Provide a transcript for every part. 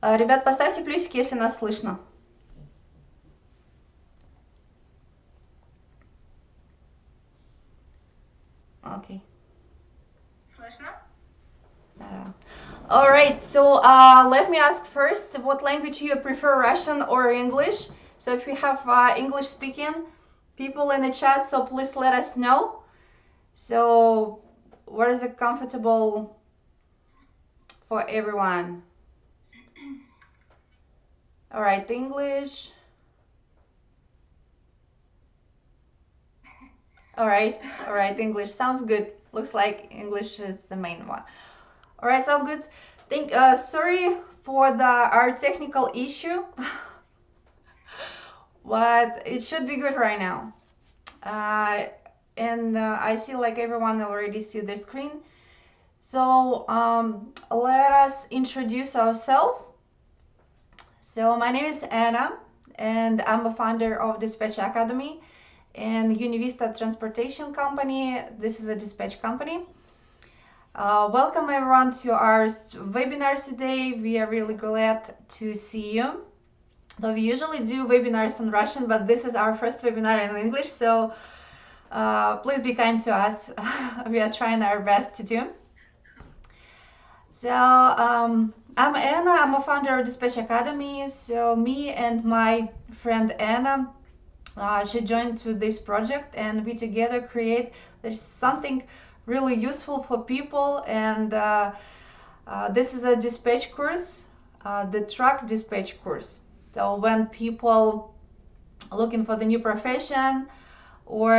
Ребят, поставьте плюсики, если нас слышно. Окей. Слышно? All right, so let me ask first, what language you prefer, Russian or English? So if we have English speaking people in the chat, so please let us know. So what is it comfortable for everyone? All right, English. All right, English sounds good. Looks like English is the main one. All right, so good. Sorry for our technical issue, but it should be good right now. And I see like everyone already see the screen. So let us introduce ourselves. So my name is Anna, and I'm a founder of Dispatch Academy and Univista Transportation Company. This is a dispatch company. Welcome everyone to our webinar today. We are really glad to see you. So we usually do webinars in Russian, but this is our first webinar in English, so please be kind to us. We are trying our best to do. So I'm Anna, I'm a founder of Dispatch Academy. So me and my friend Anna, she joined to this project, and we together create there's something really useful for people, and this is a dispatch course, the truck dispatch course. So when people looking for the new profession, or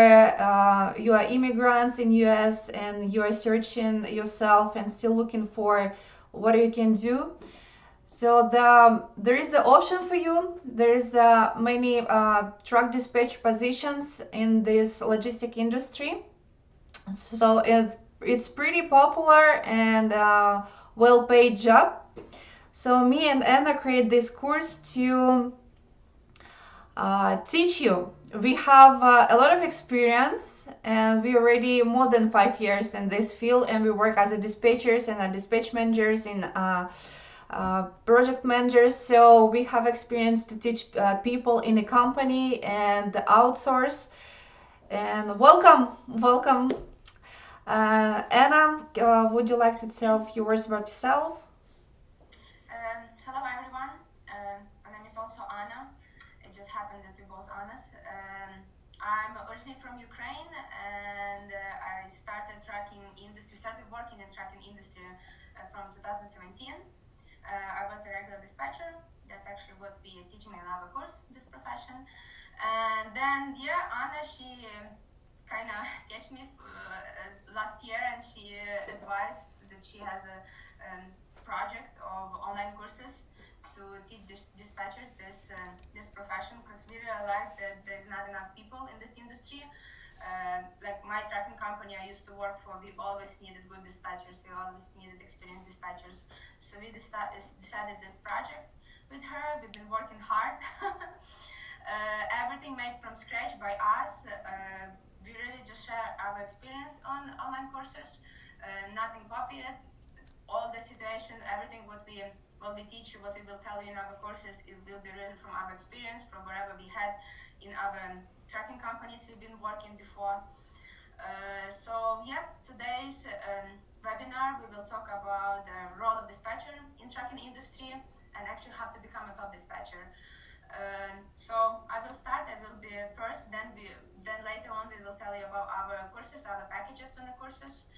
you are immigrants in US and you are searching yourself and still looking for what you can do, so there is an option for you. There is many truck dispatch positions in this logistic industry, so it's pretty popular and well-paid job. So me and Anna create this course to teach you. We have a lot of experience, and we already more than 5 years in this field, and we work as a dispatchers and a dispatch managers in project managers. So we have experience to teach people in a company and outsource. And welcome. Anna, would you like to tell a few words about yourself? Hello everyone. My name is also Anna. It just happened that we both Annas. I'm originally from Ukraine, and I started working in trucking industry from 2017. I was a regular dispatcher. That's actually what we are teaching in our course, this profession. And then, yeah, Anna, she kind of catch me last year, and she advised that she has a project of online courses to teach dispatchers this profession, because we realized that there's not enough people in this industry. Like my trucking company I used to work for, we always needed good dispatchers. We always needed experienced dispatchers. So we decided this project with her. We've been working hard. Everything made from scratch by us. We really just share our experience on online courses. Nothing copied. All the situation, everything what we teach you, what we will tell you in our courses, it will be really from our experience, from wherever we had in our trucking companies we've been working before. So yeah, today's webinar we will talk about the role of dispatcher in trucking industry and actually how to become a top dispatcher. So I will start. I will be first. Then later on we will tell you about our courses, our packages on the courses.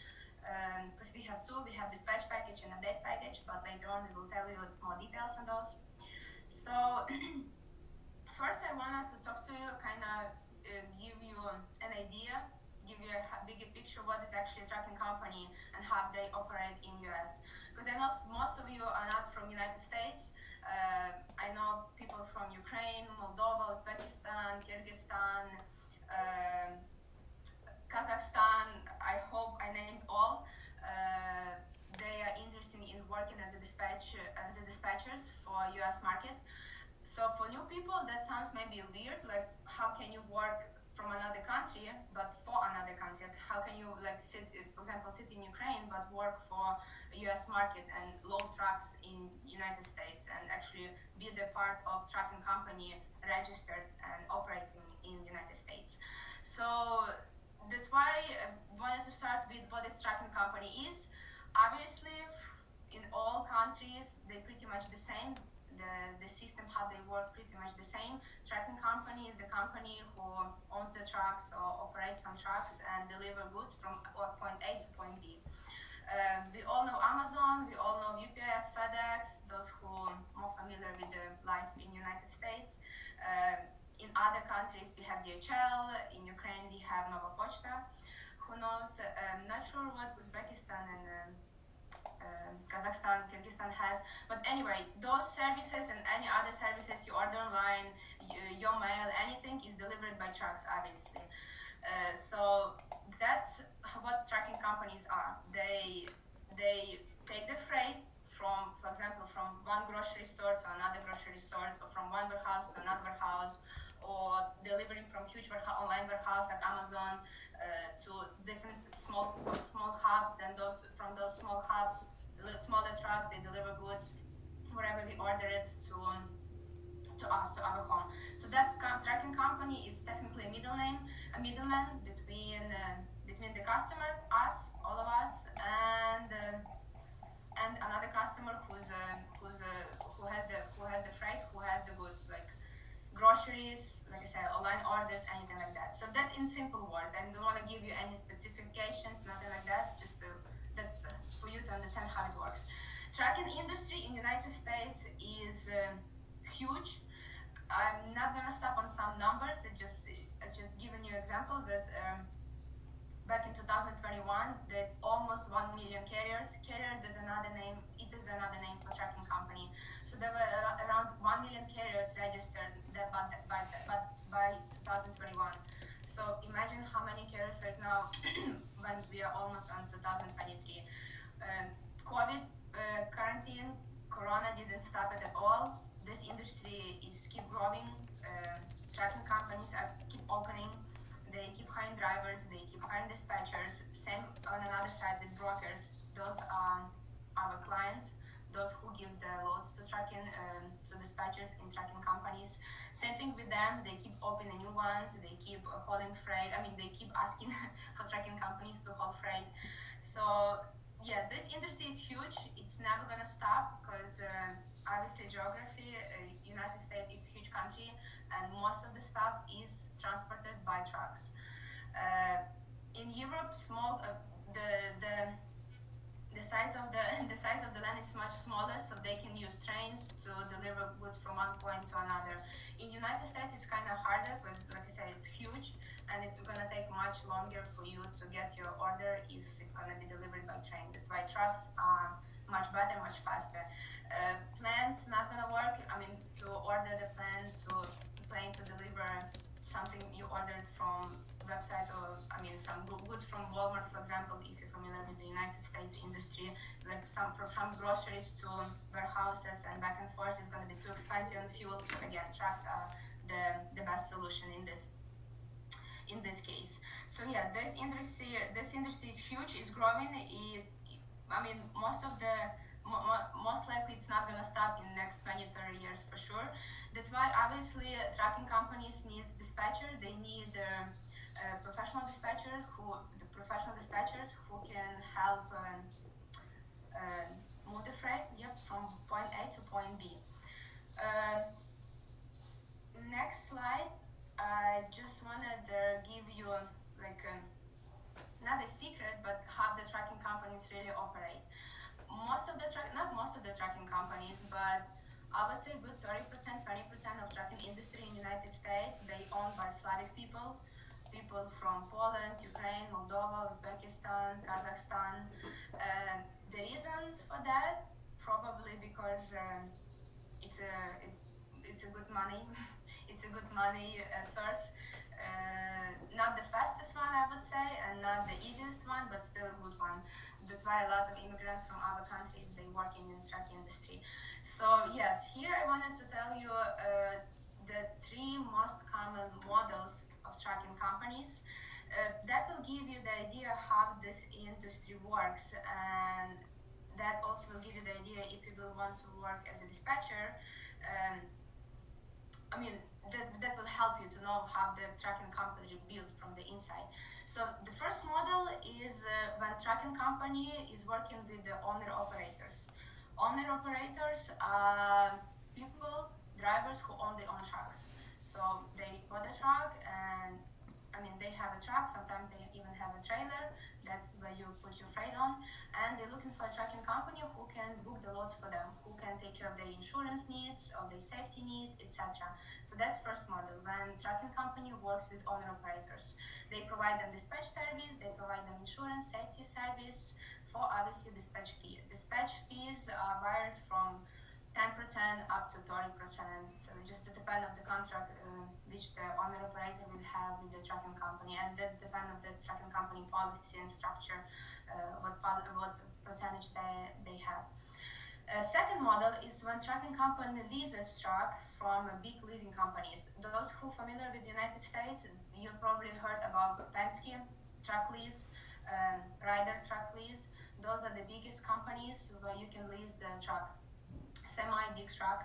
Because we have two. We have dispatch package and a date package. But later on we will tell you more details on those. So first I wanted to talk to you, kind of give you an idea, give you a bigger picture what is actually a trucking company and how they operate in US. Because I know most of you are not from United States. I know people from Ukraine, Moldova, Uzbekistan, Kyrgyzstan, Kazakhstan. I hope I named all. They are interested in working as a dispatchers for US market. So for new people, that sounds maybe weird. Like, how can you work from another country, but for another country. Like, how can you like sit, for example, sit in Ukraine but work for U.S. market and load trucks in United States and actually be the part of trucking company registered and operating in United States. So that's why I wanted to start with what this trucking company is. Obviously, in all countries, they're pretty much the same. The system, how they work, pretty much the same. Trucking company is the company who owns the trucks or operates some trucks and deliver goods from point A to point B. We all know Amazon, we all know UPS, FedEx, those who are more familiar with the life in United States. In other countries, we have DHL. In Ukraine, we have Nova Pochta. Who knows? Not sure what Uzbekistan and Kazakhstan, Kyrgyzstan has. But anyway, those services and any other services you order online, your mail, anything is delivered by trucks, obviously. So that's what trucking companies are. They take the freight from, for example, from one grocery store to another grocery store, or from one warehouse to another warehouse, or delivering from huge online warehouse like Amazon to different small hubs. Then from those small hubs, the smaller trucks, they deliver goods wherever we order it to us, to our home. So that tracking company is technically a middleman between the customer, us, all of us, and another customer who has the freight, who has the goods, like groceries, like I said, online orders, anything like that. So that's in simple words. I don't want to give you any specifications, nothing like that. That's for you to understand how it works. Trucking industry in United States is huge. I'm not gonna stop on some numbers. I just giving you example that back in 2021, there's almost 1 million carriers. Carrier is another name. It is another name for trucking company. So there were around 1 million carriers registered by 2021. So imagine how many carriers right now when we are almost on 2023. COVID, quarantine, Corona didn't stop it at all. This industry is keep growing. Trucking companies keep opening. They keep hiring drivers. They keep hiring dispatchers. Same on another side with brokers. Those are our clients. Those who give the loads to trucking to dispatchers in trucking companies. Same thing with them. They keep opening new ones. They keep hauling freight. I mean, they keep asking for trucking companies to haul freight. So yeah, this industry is huge. It's never gonna stop because obviously geography, United States is a huge country, and most of the stuff is transported by trucks. In Europe, the size of the land is much smaller, so they can use trains to deliver goods from one point to another. In United States, it's kind of harder because, like I said, it's huge, and it's gonna take much longer for you to get your order if it's gonna be delivered by train. That's why trucks are much better, much faster. Planes not gonna work. I mean, to order the plane to deliver something you ordered from website, or I mean some goods from Walmart, for example, if you're familiar with the United States industry, like from groceries to warehouses and back and forth is going to be too expensive on fuel. So again, trucks are the best solution in this case. So yeah, this industry is huge. It's growing. I mean, most likely it's not going to stop in the next 20-30 years for sure. That's why obviously trucking companies need dispatcher. They need professional dispatchers who can help move the freight, from point A to point B. Next slide. I just wanted to give you like not a secret, but how the trucking companies really operate. Not most of the trucking companies, but I would say good 30%, 20% of trucking industry in the United States, they owned by Slavic people from Poland, Ukraine, Moldova, Uzbekistan, Kazakhstan. The reason for that, probably because it's a good money, it's a good money source. Not the fastest one, I would say, and not the easiest one, but still a good one. That's why a lot of immigrants from other countries, they work in the truck industry. So yes, here I wanted to tell you the three most common models of of trucking companies. That will give you the idea how this industry works, and that also will give you the idea if you will want to work as a dispatcher. Um, I mean, that will help you to know how the trucking company is built from the inside. So the first model is when trucking company is working with the owner operators. Owner operators are people, drivers who own their own trucks. So they bought a truck, and I mean, they have a truck, sometimes they even have a trailer, that's where you put your freight on, and they're looking for a trucking company who can book the loads for them, who can take care of their insurance needs, of their safety needs, etc. So that's first model, when trucking company works with owner operators. They provide them dispatch service, they provide them insurance, safety service, for obviously dispatch fee. Dispatch fees varies from 10% up to 30%. So it just depends on the contract which the owner operator will have with the trucking company, and that's depend on the trucking company policy and structure, what percentage they have. Second model is when trucking company leases truck from big leasing companies. Those who are familiar with the United States, you probably heard about Penske truck lease, Ryder truck lease. Those are the biggest companies where you can lease the truck. Semi-big truck,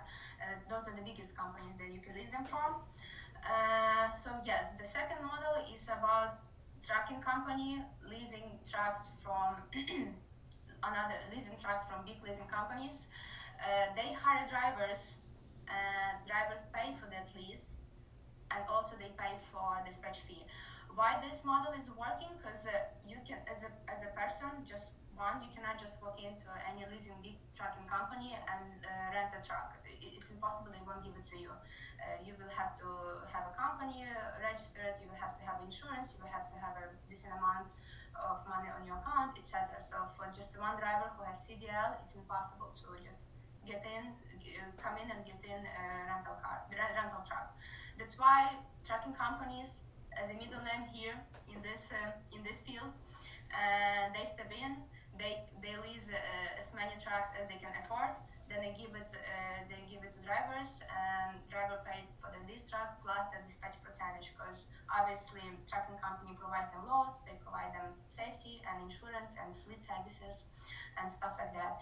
those are the biggest companies that you can lease them from. So yes, the second model is about trucking company leasing trucks from leasing trucks from big leasing companies. They hire drivers, drivers pay for that lease, and also they pay for dispatch fee. Why this model is working? Because you can, as a person, just one, you cannot just walk into any leasing big trucking company and rent a truck. It's impossible, they won't give it to you. You will have to have a company registered, you will have to have insurance, you will have to have a decent amount of money on your account, etc. So for just one driver who has CDL, it's impossible to just come in and get in a rental truck. That's why trucking companies, as a middle name here in this field, they step in, they lease as many trucks as they can afford. Then they give it to drivers, and driver paid for the lease truck plus the dispatch percentage, because obviously trucking company provides them loads, they provide them safety and insurance and fleet services and stuff like that.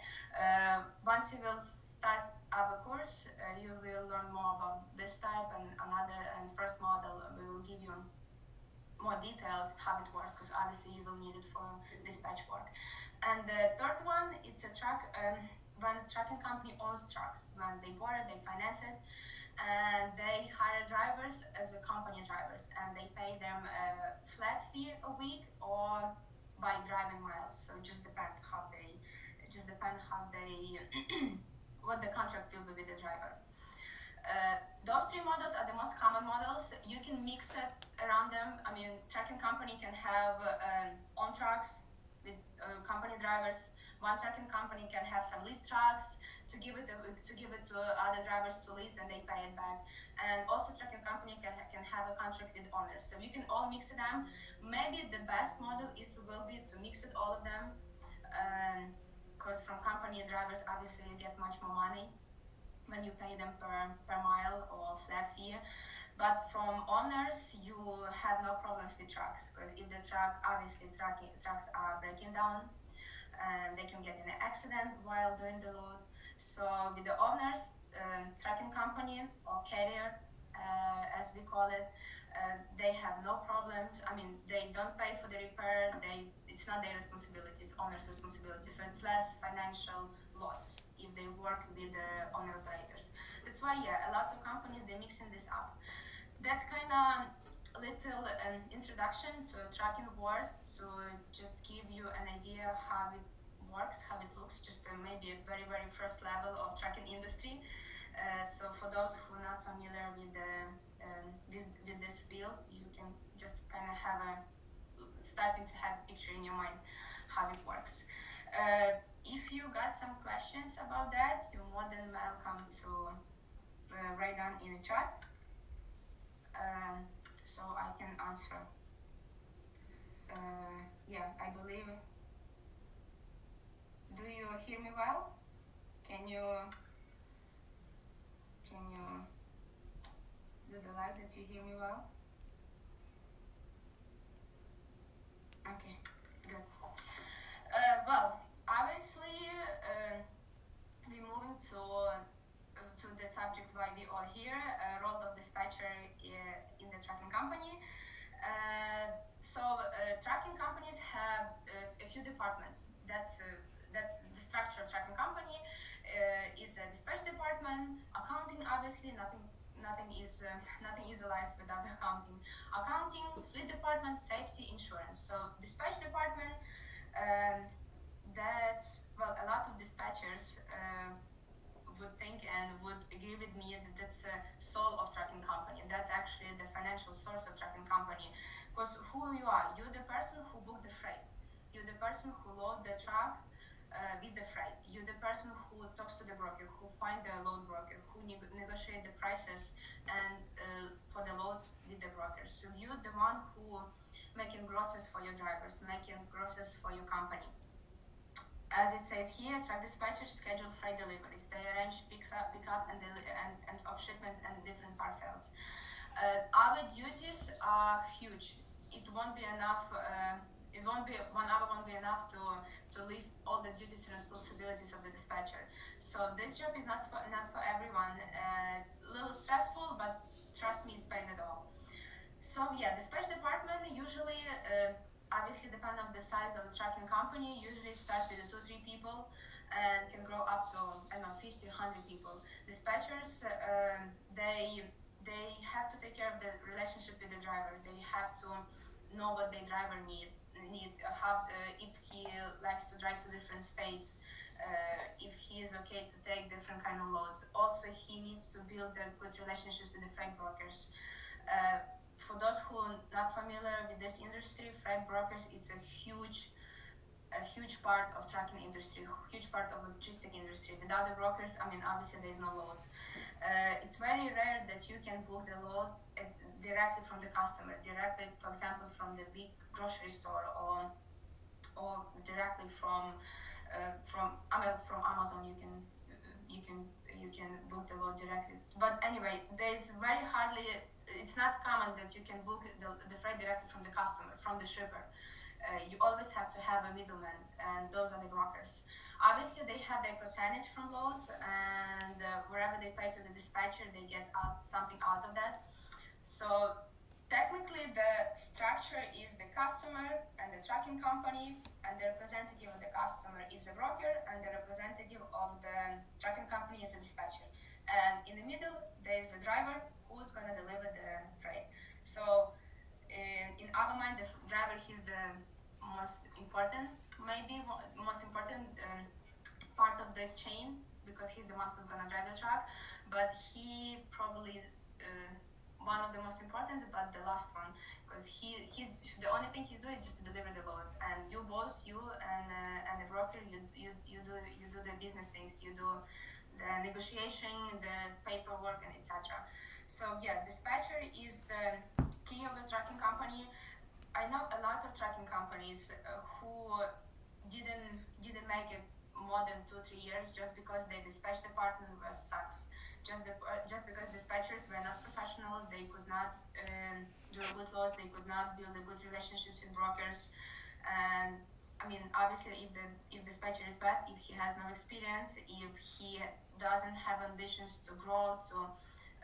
Once you will start our course, you will learn more about this type and another, and first model we will give you more details how it works, because obviously you will need it for dispatch work. And the third one, it's a truck, when trucking company owns trucks, when they bought it, they finance it, and they hire drivers as a company drivers, and they pay them a flat fee a week or by driving miles. So it just depends how they what the contract will be with the driver. Those three models are the most common models. You can mix it around them. I mean, trucking company can have own trucks with company drivers. One trucking company can have some lease trucks to give it to other drivers to lease, and they pay it back. And also, trucking company can have a contract with owners. So you can all mix them. Maybe the best model will be to mix it all of them, because from company drivers, obviously you get much more money when you pay them per mile or flat fee. But from owners, you have no problems with trucks, because if the trucks are breaking down, and they can get in an accident while doing the load. So with the owners, trucking company or carrier, as we call it, they have no problems. I mean, they don't pay for the repair. It's not their responsibility. It's owner's responsibility. So it's less financial loss if they work with the owner operators. That's why, yeah, a lot of companies, they're mixing this up. That's kind of a little introduction to trucking world, to just give you an idea how it works, how it looks, just maybe a very, very first level of trucking industry. So for those who are not familiar with this field, you can just kind of starting to have a picture in your mind how it works. If you got some questions about that, you're more than welcome to write down in the chat, so I can answer. Yeah, I believe. Do you hear me well? Can you do the light that you hear me well? Okay, good. Well, obviously, we moving to the subject why we all here, role of dispatcher in the trucking company. Trucking companies have a few departments. That's the structure of trucking company is a dispatch department, accounting. Obviously, nothing is alive without accounting. Accounting, fleet department, safety, insurance. So dispatch department. Um, that's well, a lot of dispatchers would think and would agree with me that that's a soul of trucking company. That's actually the financial source of trucking company. Because who you are, you're the person who booked the freight. You're the person who load the truck with the freight. You're the person who talks to the broker, who find the load broker, who negotiate the prices and for the loads with the brokers. So you're the one who making grosses for your drivers, making grosses for your company. As it says here, truck dispatchers schedule freight deliveries. They arrange pickup and of shipments and different parcels. Our duties are huge. It won't be enough. It won't be 1 hour. Won't be enough to list all the duties and responsibilities of the dispatcher. So this job is not for everyone. A little stressful, but trust me, it pays it all. So yeah, dispatch department usually, obviously depend on the size of the trucking company, usually starts with 2-3 people and can grow up to, I don't know, 50, 100 people. Dispatchers, they have to take care of the relationship with the driver. They have to know what the driver if he likes to drive to different states, if he is okay to take different kind of loads. Also, he needs to build a good relationships with the freight brokers. For those who are not familiar with this industry, freight brokers is a huge part of trucking industry, huge part of logistic industry. Without the brokers, I mean, obviously there's no loads. It's very rare that you can book the load directly from the customer, directly, for example, from the big grocery store or directly from Amazon. You can book the load directly. But anyway, there's very hardly. It's not common that you can book the freight directly from the customer, from the shipper. You always have to have a middleman, and those are the brokers. Obviously, they have their percentage from loads, and wherever they pay to the dispatcher, they get something out of that. So technically, the structure is the customer and the trucking company, and the representative of the customer is a broker, and the representative of the trucking company is a dispatcher. And in the middle, there is a driver who's going to deliver the freight. So in our mind, the driver is the most important, maybe most important part of this chain, because he's the one who's going to drive the truck. But he probably one of the most important, but the last one, because he's the only thing he's doing is just to deliver the load. And you both, you and the broker, you do the business things, you do the negotiation, the paperwork, and etc. So yeah, dispatcher is the key of the trucking company. I know a lot of trucking companies who didn't make it more than 2-3 years just because the dispatch department was sucks. Just because dispatchers were not professional, they could not do a good loads, they could not build a good relationships with brokers, and I mean, obviously, if dispatcher is bad, if he has no experience, if he doesn't have ambitions to grow, to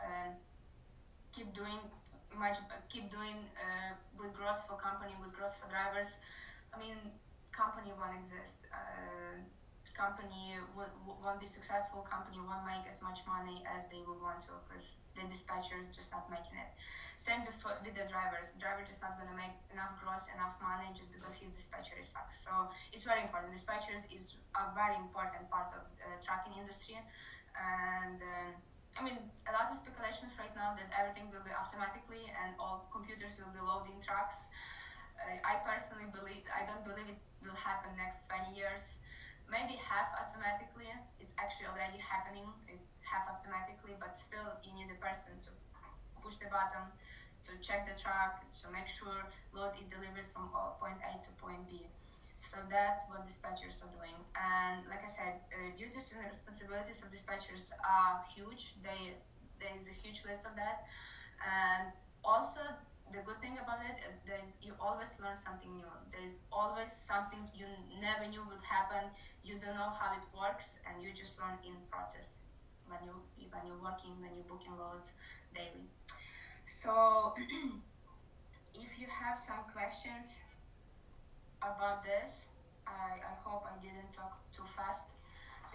uh, keep doing good growth for company, good growth for drivers, I mean, company won't exist. Company won't be successful. Company won't make as much money as they would want to, because the dispatcher is just not making it. Same with the drivers. Driver just not going to make enough gross, enough money just because his dispatcher sucks. So it's very important. Dispatchers is a very important part of the trucking industry, and I mean, a lot of speculations right now that everything will be automatically and all computers will be loading trucks. I personally don't believe it will happen next 20 years. Maybe half automatically. It's actually already happening. It's half automatically, but still you need a person to push the button, to check the truck, to make sure load is delivered from point A to point B. So that's what dispatchers are doing. And like I said, duties and responsibilities of dispatchers are huge. There is a huge list of that. And also, the good thing about it, you always learn something new. There's always something you never knew would happen. You don't know how it works, and you just learn in process when you're working, when you're booking loads daily. So if you have some questions about this, I hope I didn't talk too fast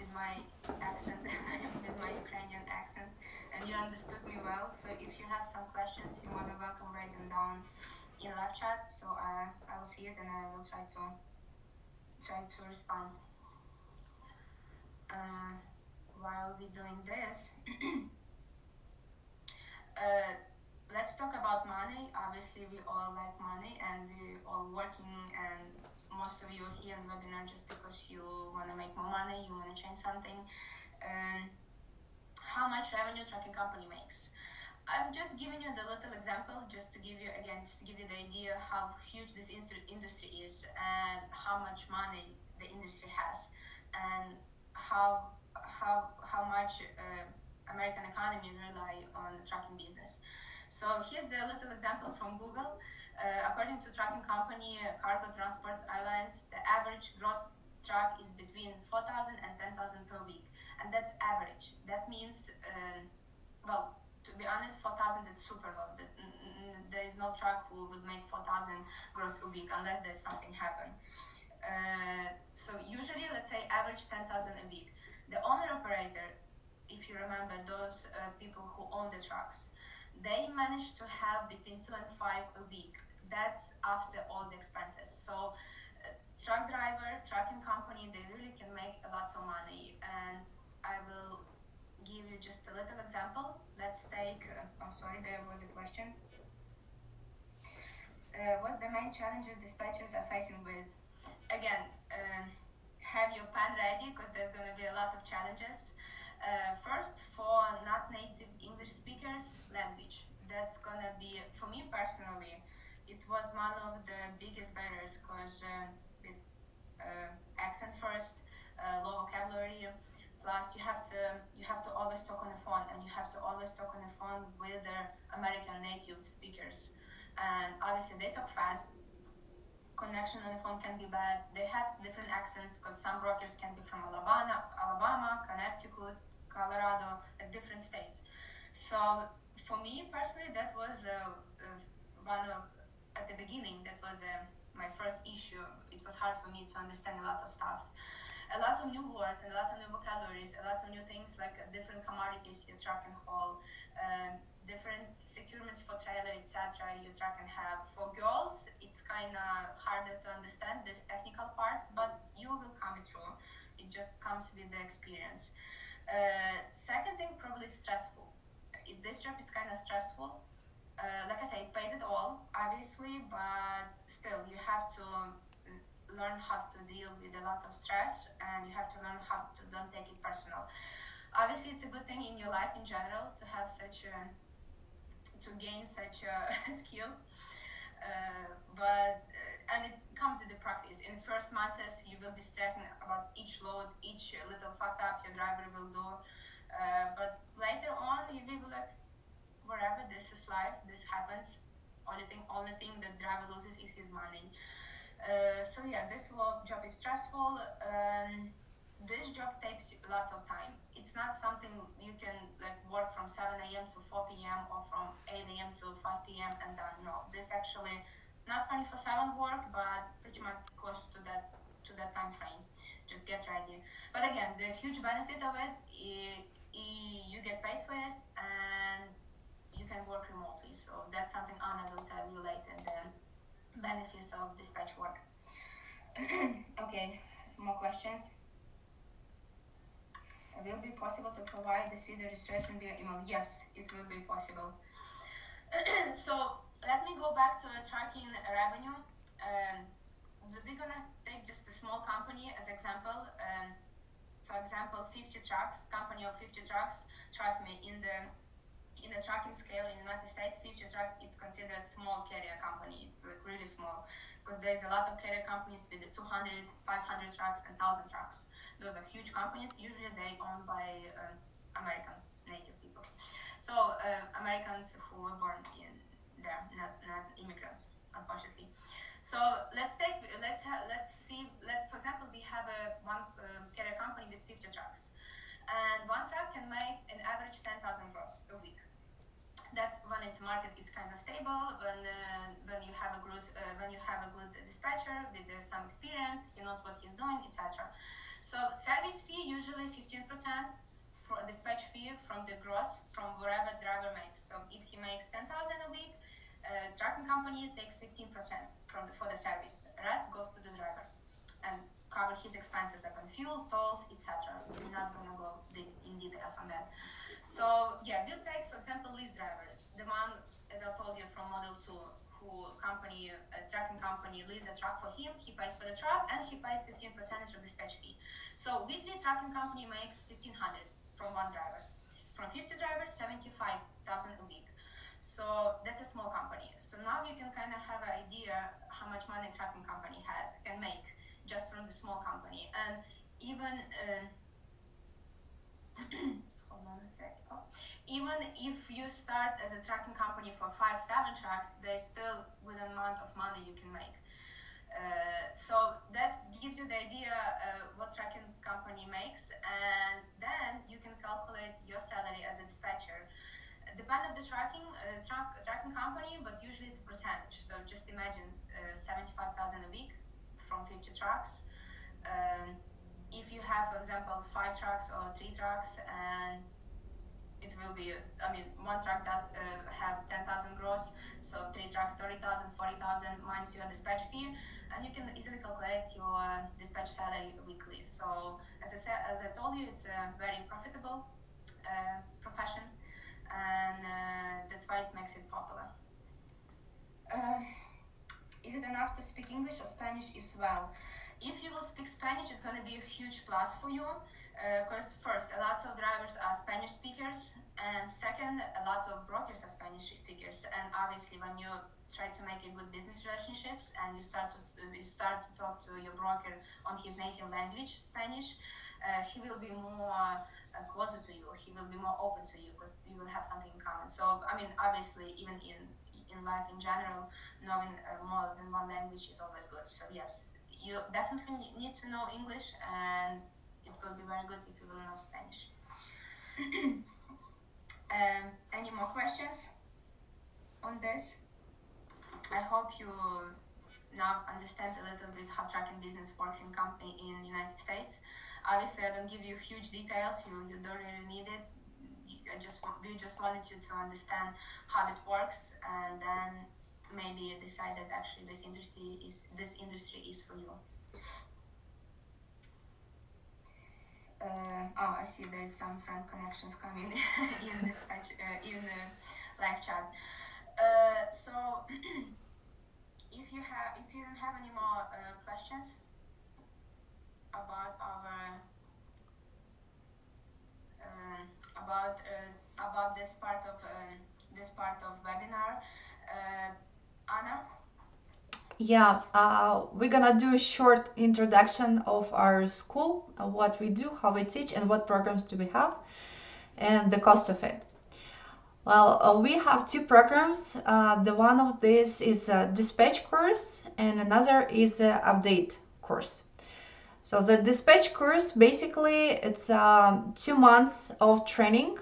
with my accent, with my Ukrainian accent, and you understood me well. So if you have some questions, you're more than welcome to write them down in live chat. So I will see it and I will try to respond. While we're doing this, let's talk about money. Obviously, we all like money, and we all working, and most of you are here in webinar just because you want to make more money, you want to change something. How much revenue trucking company makes? I'm just giving you the little example, just to give you the idea how huge this industry is and how much money the industry has, and how much American economy rely on the trucking business. So here's the little example from Google. According to trucking company Cargo Transport Alliance, the average gross truck is between 4,000 and 10,000 per week, and that's average. That means, well, to be honest, 4,000 is super low. There is no truck who would make 4,000 gross a week unless there's something happen. So usually, let's say average 10,000 a week. The owner operator, if you remember, those people who own the trucks, they manage to have between 2 and 5 a week. That's after all the expenses. So truck driver, trucking company, they really can make a lot of money. And I will give you just a little example. Let's take, oh sorry, there was a question. What the main challenges dispatchers are facing with? Again, have your pen ready because there's going to be a lot of challenges. First, for not native English speakers, language. That's going to be, for me personally, it was one of the biggest barriers because with accent first, low vocabulary, plus you have to always talk on the phone, and you have to always talk on the phone with the American native speakers. And obviously they talk fast, connection on the phone can be bad. They have different accents because some brokers can be from Alabama, Connecticut, Colorado, different states. So for me personally, that was one of, at the beginning, that was my first issue. It was hard for me to understand a lot of stuff. A lot of new words and a lot of new vocabularies, a lot of new things like different commodities you truck and haul, different securements for trailer, etc. you truck and have. For girls, it's kind of harder to understand this technical part, but you will come it through. It just comes with the experience. Second thing, probably stressful. This job is kind of stressful. Like I say, it pays it all, obviously, but still, you have to learn how to deal with a lot of stress, and you have to learn how to don't take it personal. Obviously, it's a good thing in your life in general to have to gain such a skill, and it comes with the practice. In the first months, you will be stressing about each load, each little fuck up your driver will do, but later on, you will be like, wherever, this is life, this happens. Only thing the driver loses is his money. So yeah, this job is stressful. This job takes lots of time. It's not something you can like work from 7 a.m. to 4 p.m. or from 8 a.m. to 5 p.m. and done. No, this actually not 24/7 work, but pretty much close to that time frame. Just get ready. But again, the huge benefit of it is you get paid for it and you can work remotely. So that's something Anna will tell you later. The benefits of dispatch work. Okay, more questions. Will it be possible to provide this video registration via email? Yes, it will be possible. So let me go back to tracking revenue. We're gonna take just a small company as example. For example, 50 trucks, company of 50 trucks. Trust me, in the trucking scale in the United States, 50 trucks, it's considered a small carrier company. It's like really small because there's a lot of carrier companies with 200, 500 trucks and 1,000 trucks. Those are huge companies. Usually they owned by American native people. So Americans who were born in there, not immigrants, unfortunately. So let's see. Let's, for example, we have one carrier company with 50 trucks, and one truck can make an average 10,000 gross a week. That when its market is kind of stable, when you have a good dispatcher with some experience, he knows what he's doing, etc. So service fee usually 15% for dispatch fee from the gross from wherever driver makes. So if he makes 10,000 a week, trucking company takes 15% for the service. The rest goes to the driver and cover his expenses like on fuel, tolls, etc. We're not gonna go in details on that. So yeah, we'll take, for example, lease driver, the one, as I told you, from Model 2, trucking company lease a truck for him, he pays for the truck, and he pays 15% of dispatch fee. So weekly trucking company makes 1,500 from one driver. From 50 drivers, 75,000 a week. So that's a small company. So now you can kind of have an idea how much money trucking company can make just from the small company. And even hold on a sec. Even if you start as a trucking company for 5-7 trucks, there's still with an amount of money you can make. So that gives you the idea what trucking company makes, and then you can calculate your salary as a dispatcher. Depend on the trucking company, but usually it's a percentage. So just imagine 75,000 a week from 50 trucks. If you have, for example, 5 trucks or 3 trucks, and it will be, one truck does have 10,000 gross, so 3 trucks, 30,000, 40,000 minus your dispatch fee, and you can easily calculate your dispatch salary weekly. So as I told you, it's a very profitable profession, and that's why it makes it popular. Is it enough to speak English or Spanish as well? If you will speak Spanish, it's going to be a huge plus for you. Because first, a lot of drivers are Spanish speakers, and second, a lot of brokers are Spanish speakers. And obviously, when you try to make a good business relationships and you start to talk to your broker on his native language, Spanish, he will be more closer to you. He will be more open to you because you will have something in common. So, obviously, even in life in general, knowing more than one language is always good. So yes, you definitely need to know English, and it will be very good if you will know Spanish. Any more questions on this? I hope you now understand a little bit how trucking business works in the United States. Obviously, I don't give you huge details. You don't really need it. We just wanted you to understand how it works, and then maybe decide that actually this industry is for you. I see there's some friend connections coming in this in live chat. So if you don't have any more questions about our about this part of webinar, Anna. Yeah, we're gonna do a short introduction of our school, what we do, how we teach, and what programs do we have, and the cost of it. Well, we have 2 programs. The one of this is a dispatch course, and another is an update course. So the dispatch course, basically, it's 2 months of training,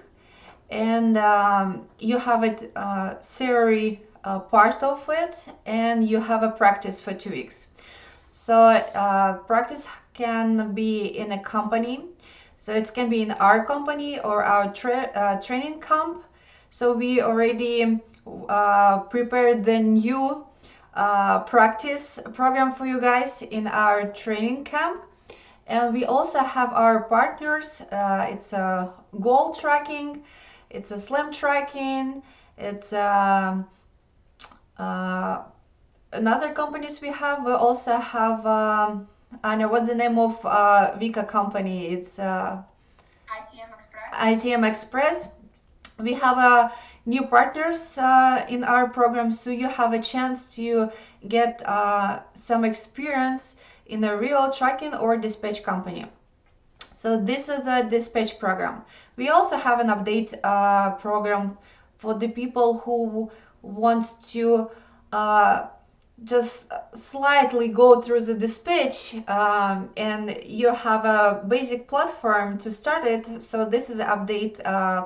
and you have it theory part of it, and you have a practice for 2 weeks. So practice can be in a company, so it can be in our company or our training camp. So we already prepared the new practice program for you guys in our training camp. And we also have our partners. It's a goal tracking, it's a slam tracking, it's another companies we have. We also have I know what's the name of Vika company. It's ITM Express. ITM Express. We have new partners in our program, so you have a chance to get some experience in a real tracking or dispatch company. So this is the dispatch program. We also have an update program for the people who want to just slightly go through the dispatch, and you have a basic platform to start it. So this is an update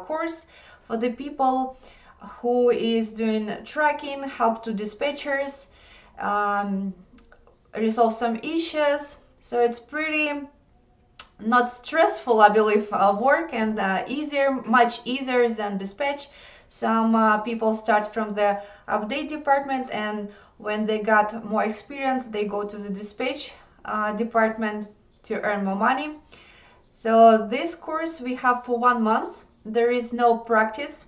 course for the people who is doing tracking, help to dispatchers, um, resolve some issues. So it's pretty not stressful, I believe, work, and easier, much easier than dispatch. Some people start from the update department, and when they got more experience, they go to the dispatch department to earn more money. So this course we have for 1 month. There is no practice.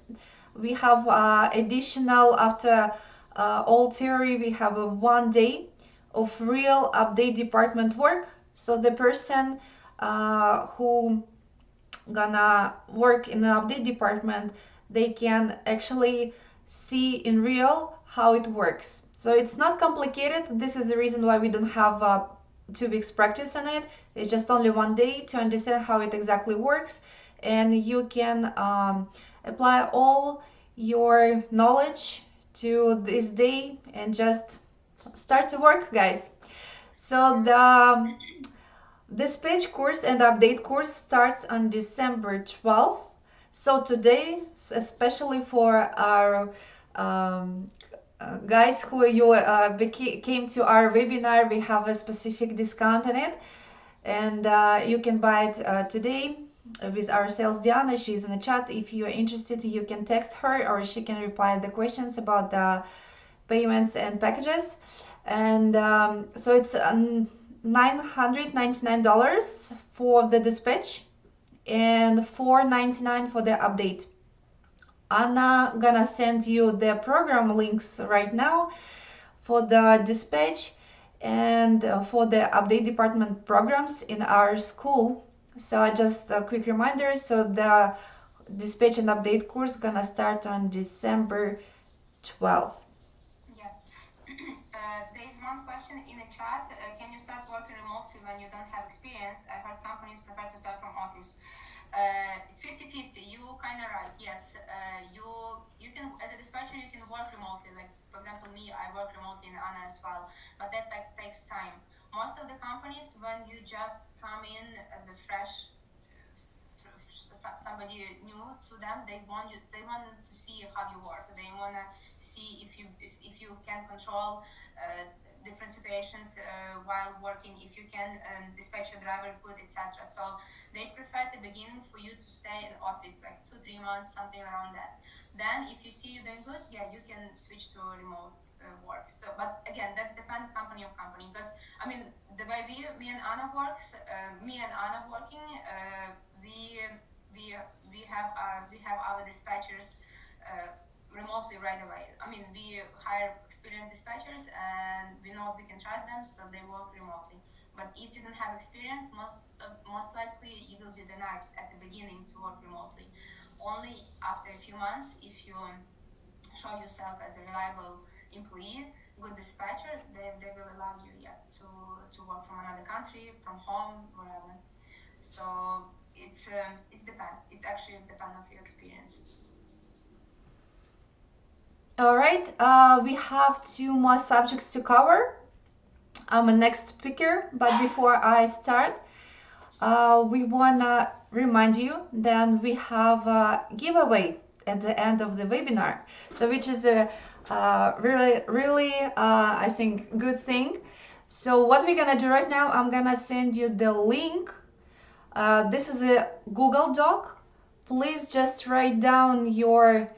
We have additional, after all theory, we have a 1 day of real update department work. So the person who gonna work in the update department, they can actually see in real how it works. So it's not complicated. This is the reason why we don't have 2 weeks practice on it. It's just only 1 day to understand how it exactly works, and you can apply all your knowledge to this day and just start to work, guys. So the dispatch course and update course starts on December 12th. So today, especially for our guys who came to our webinar, we have a specific discount on it, and you can buy it today with our sales Diana. She's in the chat. If you are interested, you can text her, or she can reply the questions about the payments and packages. And so it's $999 for the dispatch and $499 for the update. Anna gonna send you the program links right now for the dispatch and for the update department programs in our school. So just a quick reminder, so the dispatch and update course gonna start on December 12th. Yeah. There is one question in the chat. Can you start working remotely when you don't have experience? I heard companies prefer to start from office. It's 50-50. You kind of right. Yes. You can, as a dispatcher, you can work remotely. Like for example, me, I work remotely in Anna as well, but that takes time. Most of the companies, when you just come in as a fresh somebody new to them, they want to see how you work. They want to see if you can control different situations while working, if you can dispatch your drivers good, etc. So they prefer at the beginning for you to stay in office like 2-3 months, something around that. Then if you see you're doing good, yeah, you can switch to remote work. So, but again, that's depend company of company, because I mean the way me and Anna works, me and Anna working, we have our dispatchers remotely right away. I mean, we hire experienced dispatchers, and we know we can trust them, so they work remotely. But if you don't have experience, most likely you will be denied at the beginning to work remotely. Only after a few months, if you show yourself as a reliable employee, good dispatcher, they will allow you, yeah, to work from another country, from home, wherever. So it's depend. It's actually depend on your experience. All right, we have 2 more subjects to cover. I'm a next speaker, but before I start, we wanna remind you that we have a giveaway at the end of the webinar, so which is a really I think good thing. So what we're gonna do right now, I'm gonna send you the link. This is a Google Doc. Please just write down your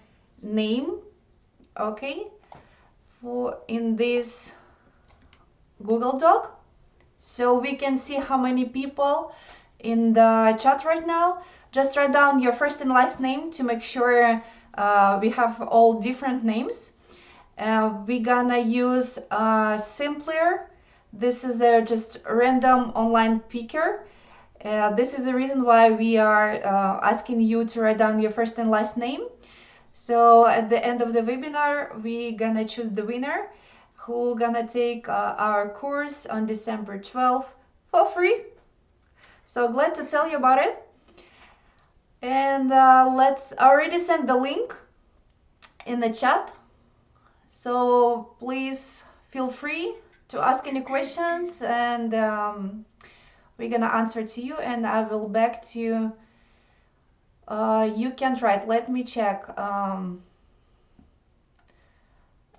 name, okay, for in this Google Doc, so we can see how many people in the chat right now. Just write down your first and last name to make sure we have all different names. We're gonna use Simpler. This is a just random online picker. This is the reason why we are asking you to write down your first and last name. So at the end of the webinar, we're gonna choose the winner who gonna take our course on December 12th for free. So glad to tell you about it. And let's already send the link in the chat. So please feel free to ask any questions, and we're gonna answer to you, and I will back to you. You can write. Let me check.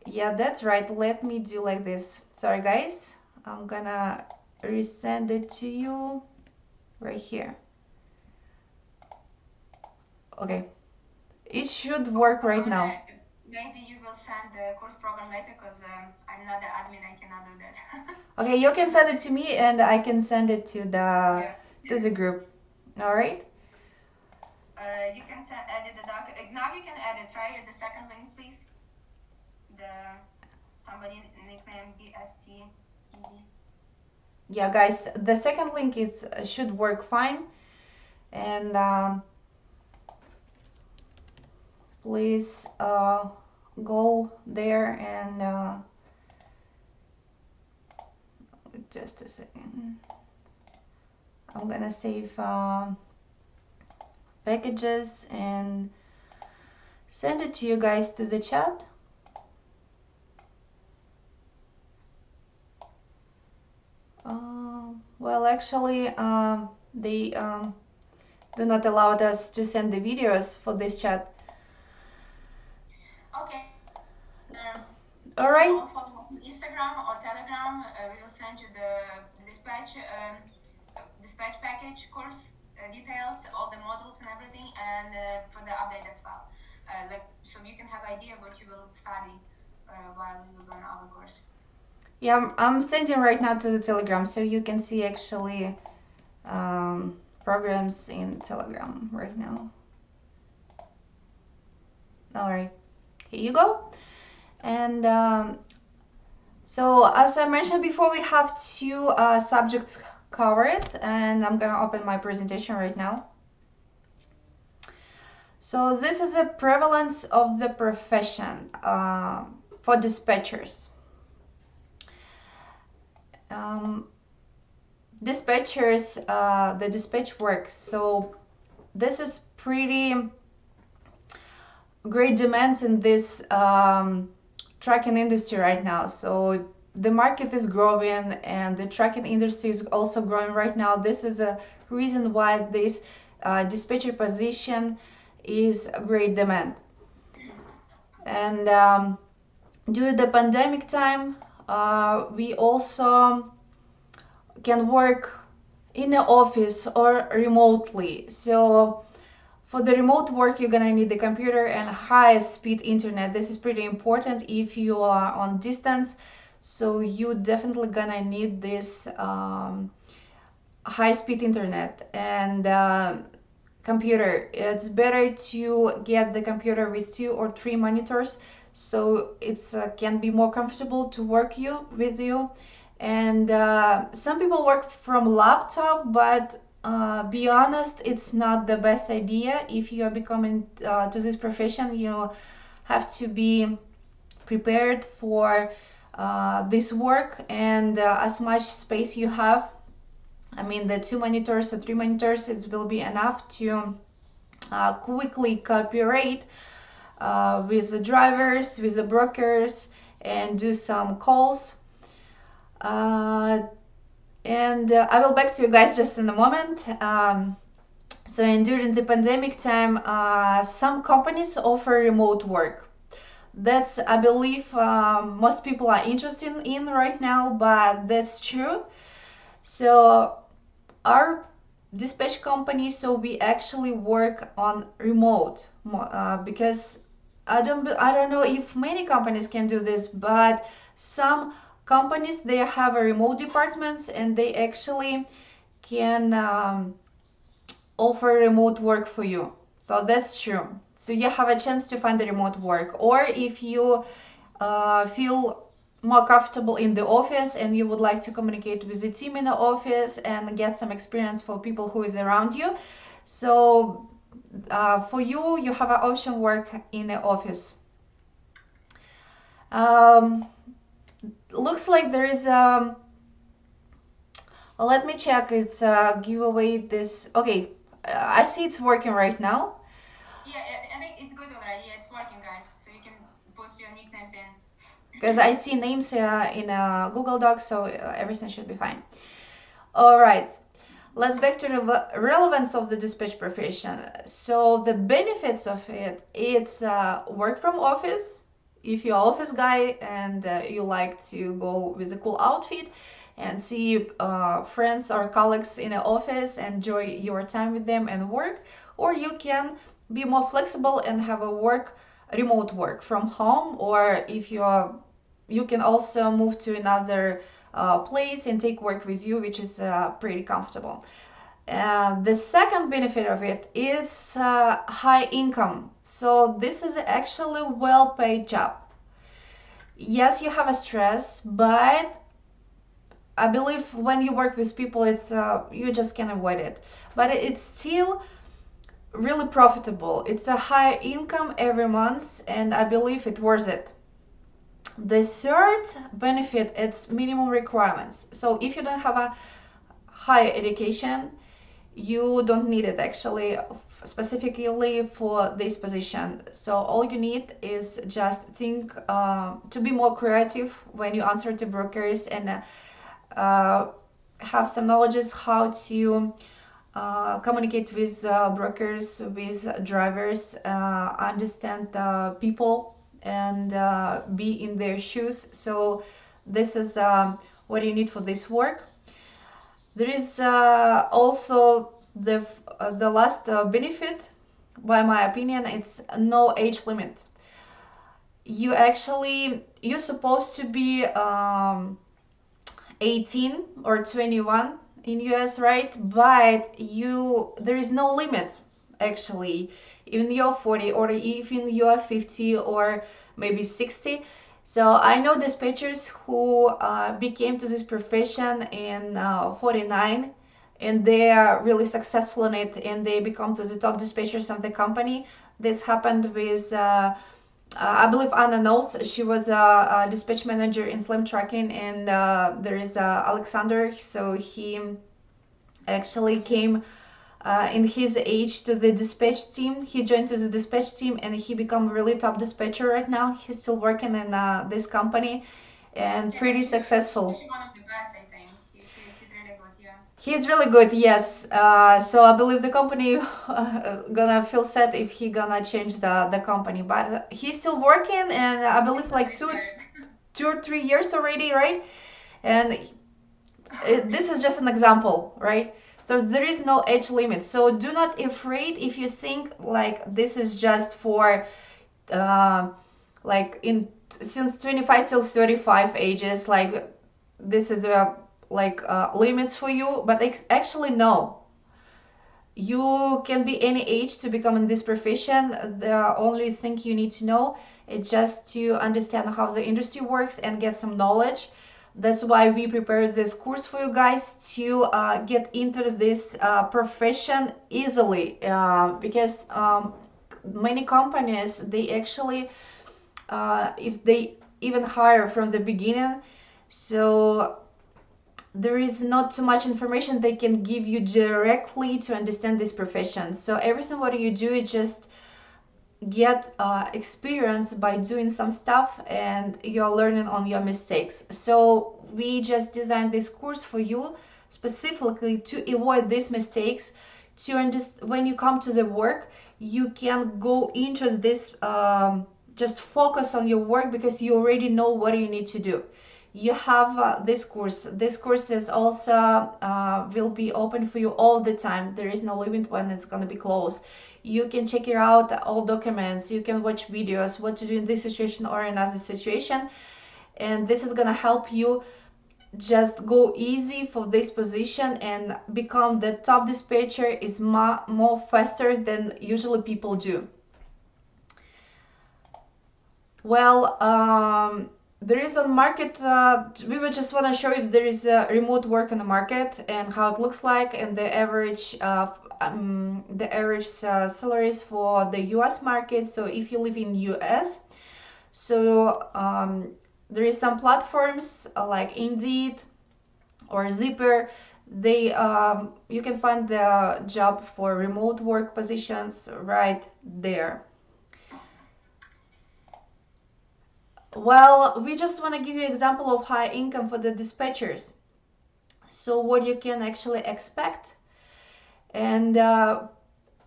Yeah, that's right. Let me do like this. Sorry, guys. I'm gonna resend it to you right here. Okay. It should work Also, right now. maybe you will send the course program later because I'm not the admin. I cannot do that. Okay, you can send it to me, and I can send it to Yeah. the group. All right. You can edit the doc. Now you can edit. Try the second link, please. The somebody nickname BST. Yeah, guys, the second link is should work fine, and please go there and just a second. I'm gonna save packages and send it to you guys to the chat. Well, actually, they do not allow us to send the videos for this chat. Okay. All If you right. all follow Instagram or Telegram, we will send you the dispatch package course details, all the models and everything, and for the update as well. So you can have idea what you will study while you go on our course. Yeah, I'm sending right now to the Telegram, so you can see actually programs in Telegram right now. All right, here you go. And so as I mentioned before, we have two subjects covered, and I'm gonna open my presentation right now. So this is a prevalence of the profession for dispatchers. Um, Dispatchers, the dispatch work. So this is pretty great demands in this trucking industry right now. So the market is growing, and the trucking industry is also growing right now. This is a reason why this dispatcher position is a great demand. And during the pandemic time, we also can work in the office or remotely. So for the remote work, you're gonna need the computer and high speed internet. This is pretty important if you are on distance. So you definitely gonna need this high speed internet and computer. It's better to get the computer with 2 or 3 monitors, so it's can be more comfortable to work with you. And some people work from laptop, but be honest, it's not the best idea. If you are becoming to this profession, you have to be prepared for this work, and as much space you have, I mean, the 2 monitors or 3 monitors, it will be enough to quickly cooperate with the drivers, with the brokers, and do some calls. And I will back to you guys just in a moment. During the pandemic time, some companies offer remote work. That's, I believe, most people are interested in right now, but that's true. So our dispatch company, so we actually work on remote because I don't know if many companies can do this, but some companies, they have a remote departments, and they actually can offer remote work for you. So that's true. So you have a chance to find the remote work, or if you feel more comfortable in the office and you would like to communicate with the team in the office and get some experience for people who is around you, so for you, you have an option work in the office. Looks like there is a let me check. It's a giveaway. This okay. I see it's working right now. Yeah, I think it's good already. Yeah, it's working, guys. So you can put your nicknames in. because I see names in Google Docs, so everything should be fine. All right, let's back to the relevance of the dispatch profession. So the benefits of it, it's work from office. If you're office guy and you like to go with a cool outfit and see friends or colleagues in the office, enjoy your time with them and work, or you can be more flexible and have a remote work from home, or if you can also move to another place and take work with you, which is pretty comfortable. The second benefit of it is high income. So this is actually well paid job. Yes, you have a stress, but I believe when you work with people, it's you just can avoid it. But it's still really profitable. It's a high income every month, and I believe it worth it. The third benefit is minimum requirements. So if you don't have a higher education, you don't need it actually specifically for this position. So all you need is just think to be more creative when you answer to brokers, and have some knowledge how to communicate with brokers, with drivers, understand people, and be in their shoes. So this is what you need for this work. There is also the last benefit, by my opinion, it's no age limit. You're supposed to be 18 or 21 in US, right? But there is no limit actually. Even you're 40 or even you're 50 or maybe 60. So I know dispatchers who became to this profession in 49, and they are really successful in it, and they become to the top dispatchers of the company. This happened with I believe Anna knows. She was a dispatch manager in Slam Trucking, and there is Alexander. So he actually came in his age to the dispatch team. He joined to the dispatch team, and he become really top dispatcher right now. He's still working in this company, and Yeah, pretty he's successful. actually one of the best, I think. He's really good, yeah. He's really good, yes. So I believe the company gonna feel sad if he gonna change the company, but he's still working, and I He's believe not like retired. 2 or 3 years already, right? And this is just an example, right? So there is no age limit. So do not afraid if you think like this is just for uh, like in since 25 till 35 ages, like this is a like limits for you, but actually no, you can be any age to become in this profession. The only thing you need to know is just to understand how the industry works and get some knowledge. That's why we prepared this course for you guys to get into this profession easily, because many companies, they actually if they even hire from the beginning, so there is not too much information they can give you directly to understand this profession. So everything what you do is just get experience by doing some stuff, and you're learning on your mistakes. So we just designed this course for you specifically to avoid these mistakes, to understand when you come to the work you can go into this just focus on your work because you already know what you need to do. You have this course is also will be open for you all the time. There is no limit when it's going to be closed. You can check it out, all documents, you can watch videos what to do in this situation or another situation, and this is going to help you just go easy for this position and become the top dispatcher is more faster than usually people do. Well, there is a market. We would just want to show if there is remote work on the market and how it looks like, and the average salaries for the U.S. market. So if you live in U.S., so there is some platforms like Indeed or Zipper. They you can find the job for remote work positions right there. Well, we just want to give you an example of high income for the dispatchers. So what you can actually expect, and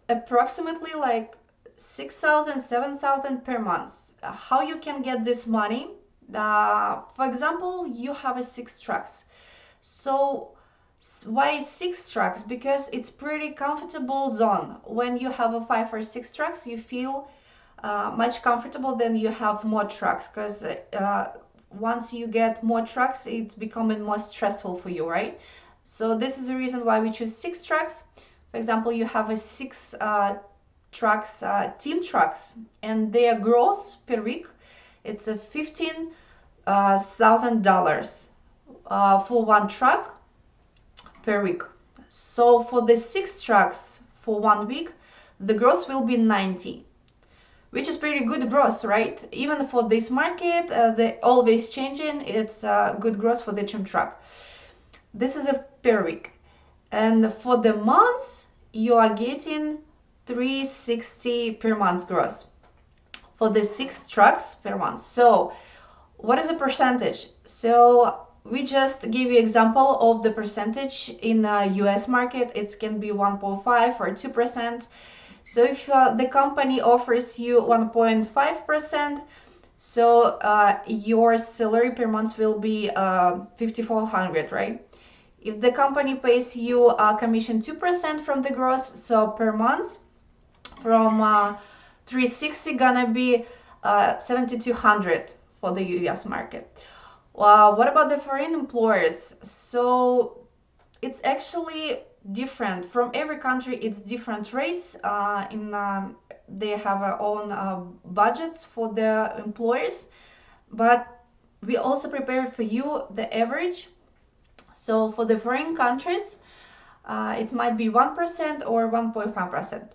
approximately like 6,000, 7,000 per month. How you can get this money? For example, you have a 6 trucks. So why 6 trucks? Because it's pretty comfortable zone. When you have a 5 or 6 trucks, you feel much comfortable than you have more trucks, because once you get more trucks, it's becoming more stressful for you, right? So this is the reason why we choose 6 trucks. For example, you have a 6 trucks, team trucks, and their gross per week, it's a $15,000 for one truck per week. So for the 6 trucks for 1 week, the gross will be 90, which is pretty good gross, right? Even for this market, they always changing. It's good gross for the team truck. This is a per week, and for the months you are getting 360 per month gross for the 6 trucks per month. So what is a percentage? So we just give you example of the percentage in US market. It can be 1.5 or 2%. So if the company offers you 1.5%, so your salary per month will be 5,400, right? If the company pays you commission 2% from the gross, so per month from 360 gonna be 7,200 for the US market. What about the foreign employers? So it's actually different from every country. It's different rates. They have their own budgets for their employers, but we also prepared for you the average. So for the foreign countries, it might be 1% or 1.5%.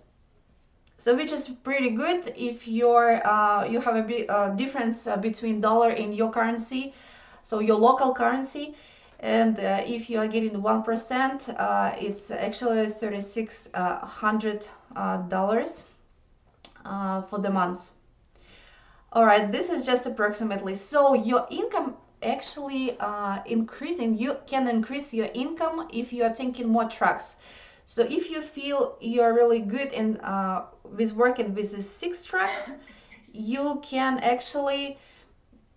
So which is pretty good if you have a big difference between dollar in your currency, so your local currency, and if you are getting 1%, it's actually $3,600 for the month. All right, this is just approximately. So your income actually increasing. You can increase your income if you are taking more trucks. So if you feel you're really good in with working with the 6 trucks, you can actually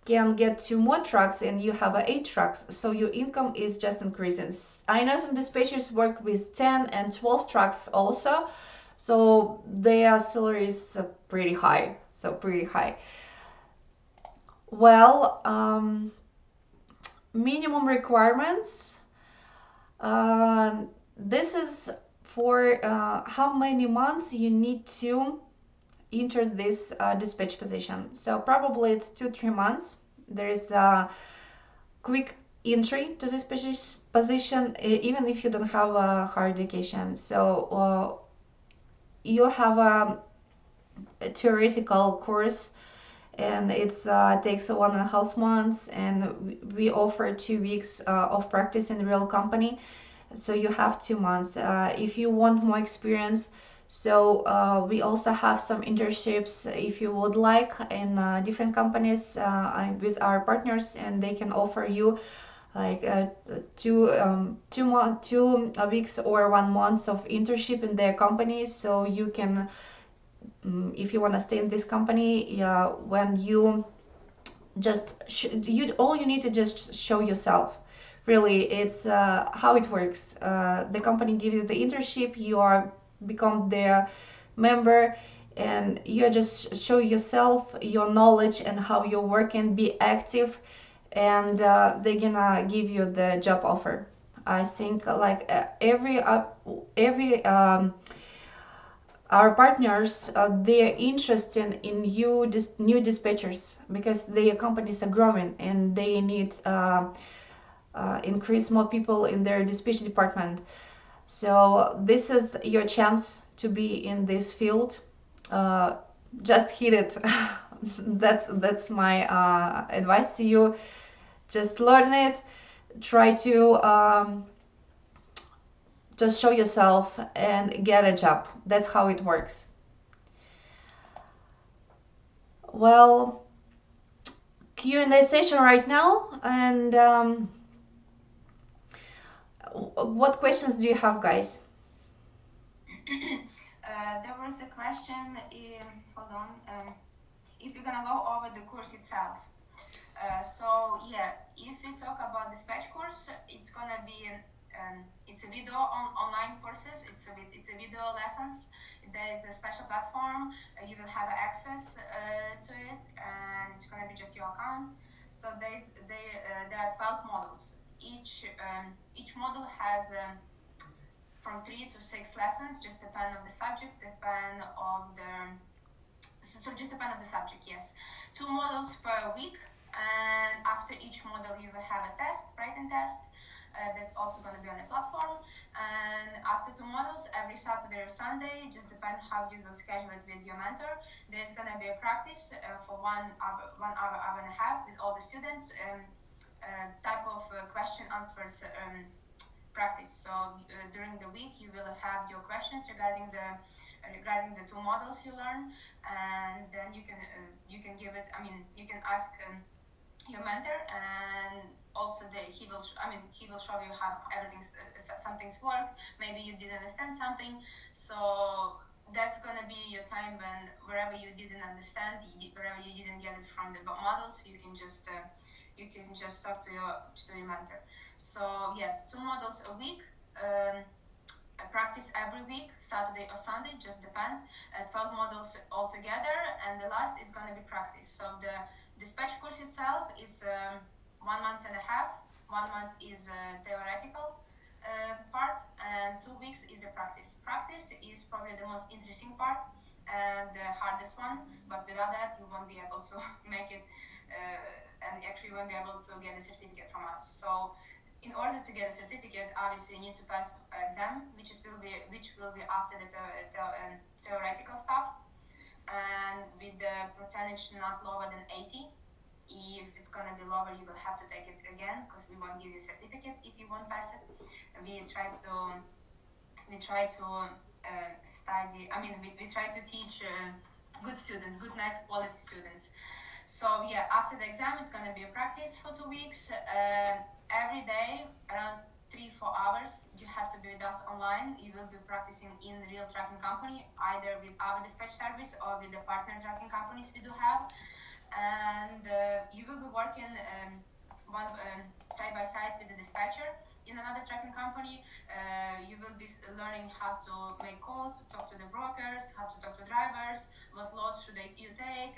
can get 2 more trucks and you have 8 trucks. So your income is just increasing. I know some dispatchers work with 10 and 12 trucks also, so their salary is pretty high. So pretty high. Well, minimum requirements. This is for how many months you need to enter this dispatch position. So probably it's 2-3 months. There is a quick entry to this position, even if you don't have a higher education. So you have a theoretical course, and it takes 1.5 months, and we offer 2 weeks of practice in real company, so you have 2 months. If you want more experience, so we also have some internships if you would like in different companies with our partners, and they can offer you like 2 weeks or 1 month of internship in their companies, so you can if you want to stay in this company, when you just all you need to just show yourself. Really, it's how it works. The company gives you the internship, you are become their member, and you just show yourself your knowledge and how you work and be active, and they're gonna give you the job offer. I think like every our partners, they're interested in new dispatchers because their companies are growing and they need increase more people in their dispatch department. So this is your chance to be in this field. Just hit it. That's my advice to you. Just learn it. Try to just show yourself and get a job. That's how it works. Well, Q&A session right now, and what questions do you have, guys? There was a question, hold on, if you're gonna go over the course itself. So yeah, if we talk about the dispatch course, it's gonna be it's a video online courses. It's a video lessons. There is a special platform. You will have access to it, and it's gonna be just your account. So there are 12 models. Each model has from 3 to 6 lessons, just depend on the subject, depend on the just depend on the subject. Yes, 2 models per week, and after each model you will have a test, written test. That's also going to be on the platform. And after 2 models, every Saturday or Sunday, just depend how you will schedule it with your mentor. There's going to be a practice for 1 hour, hour and a half with all the students. Type of question answers practice. So during the week, you will have your questions regarding the 2 models you learn, and then you can give it. I mean, you can ask your mentor, and also he will show you how some things work. Maybe you didn't understand something, so that's gonna be your time when wherever you didn't understand, wherever you didn't get it from the models, you can just talk to your mentor. So yes, 2 models a week. I practice every week, Saturday or Sunday, just depend. 12 models altogether, and the last is going to be practice. So the dispatch course itself is 1 month and a half. 1 month is theoretical part, and 2 weeks is a practice. Practice is probably the most interesting part and the hardest one, but without that, you won't be able to make it, and actually you won't be able to get a certificate from us. So in order to get a certificate, obviously you need to pass exam, which will be after the theoretical stuff, and with the percentage not lower than 80. If it's gonna be lower, you will have to take it again, because we won't give you a certificate if you won't pass it. We try to study. I mean, we try to teach good students, good, nice, quality students. So yeah, after the exam, it's gonna be a practice for 2 weeks. Every day, around 3-4 hours, you have to be with us online. You will be practicing in real tracking company, either with our dispatch service or with the partner tracking companies we do have. And you will be working side by side with the dispatcher in another tracking company. You will be learning how to make calls, talk to the brokers, how to talk to drivers, what loads should you take.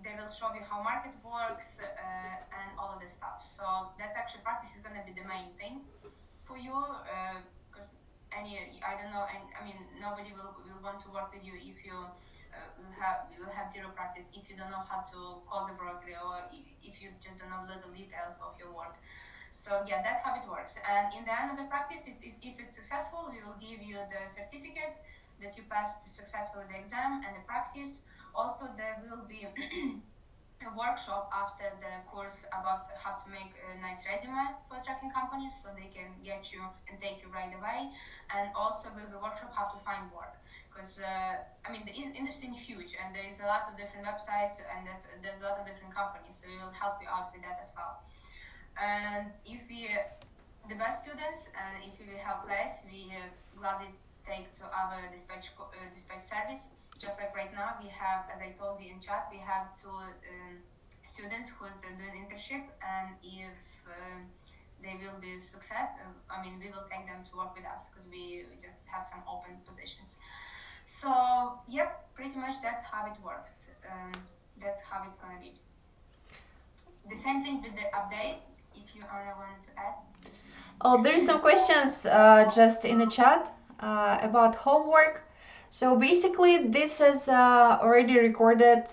They will show you how market works and all of this stuff. So that's actually practice is going to be the main thing for you, because I don't know, I mean, nobody will want to work with you if you will have zero practice, if you don't know how to call the broker, or if you just don't know little details of your work. So yeah, that's how it works. And in the end of the practice, if it's successful, we will give you the certificate that you passed successfully the exam and the practice. Also, there will be a workshop after the course about how to make a nice resume for tracking companies, so they can get you and take you right away. And also will be a workshop how to find work, because I mean, the industry is huge, and there is a lot of different websites, and there's a lot of different companies, so we will help you out with that as well. And if the best students, and if we have place, we gladly take to our dispatch service. Just like right now, we have, as I told you in chat, we have 2 students who's doing internship, and if they will be success, I mean, we will take them to work with us, because we just have some open positions. So yep, pretty much that's how it works. That's how it's gonna be. The same thing with the update. If you Anna want to add. Oh, there's some questions just in the chat about homework. So basically, this is already recorded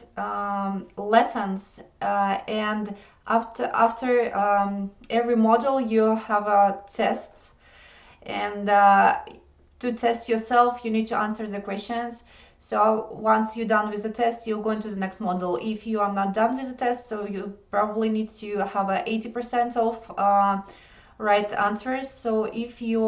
lessons, and after every module, you have tests, and to test yourself, you need to answer the questions. So once you're done with the test, you'll go into the next module. If you are not done with the test, so you probably need to have a 80% of right answers. So if you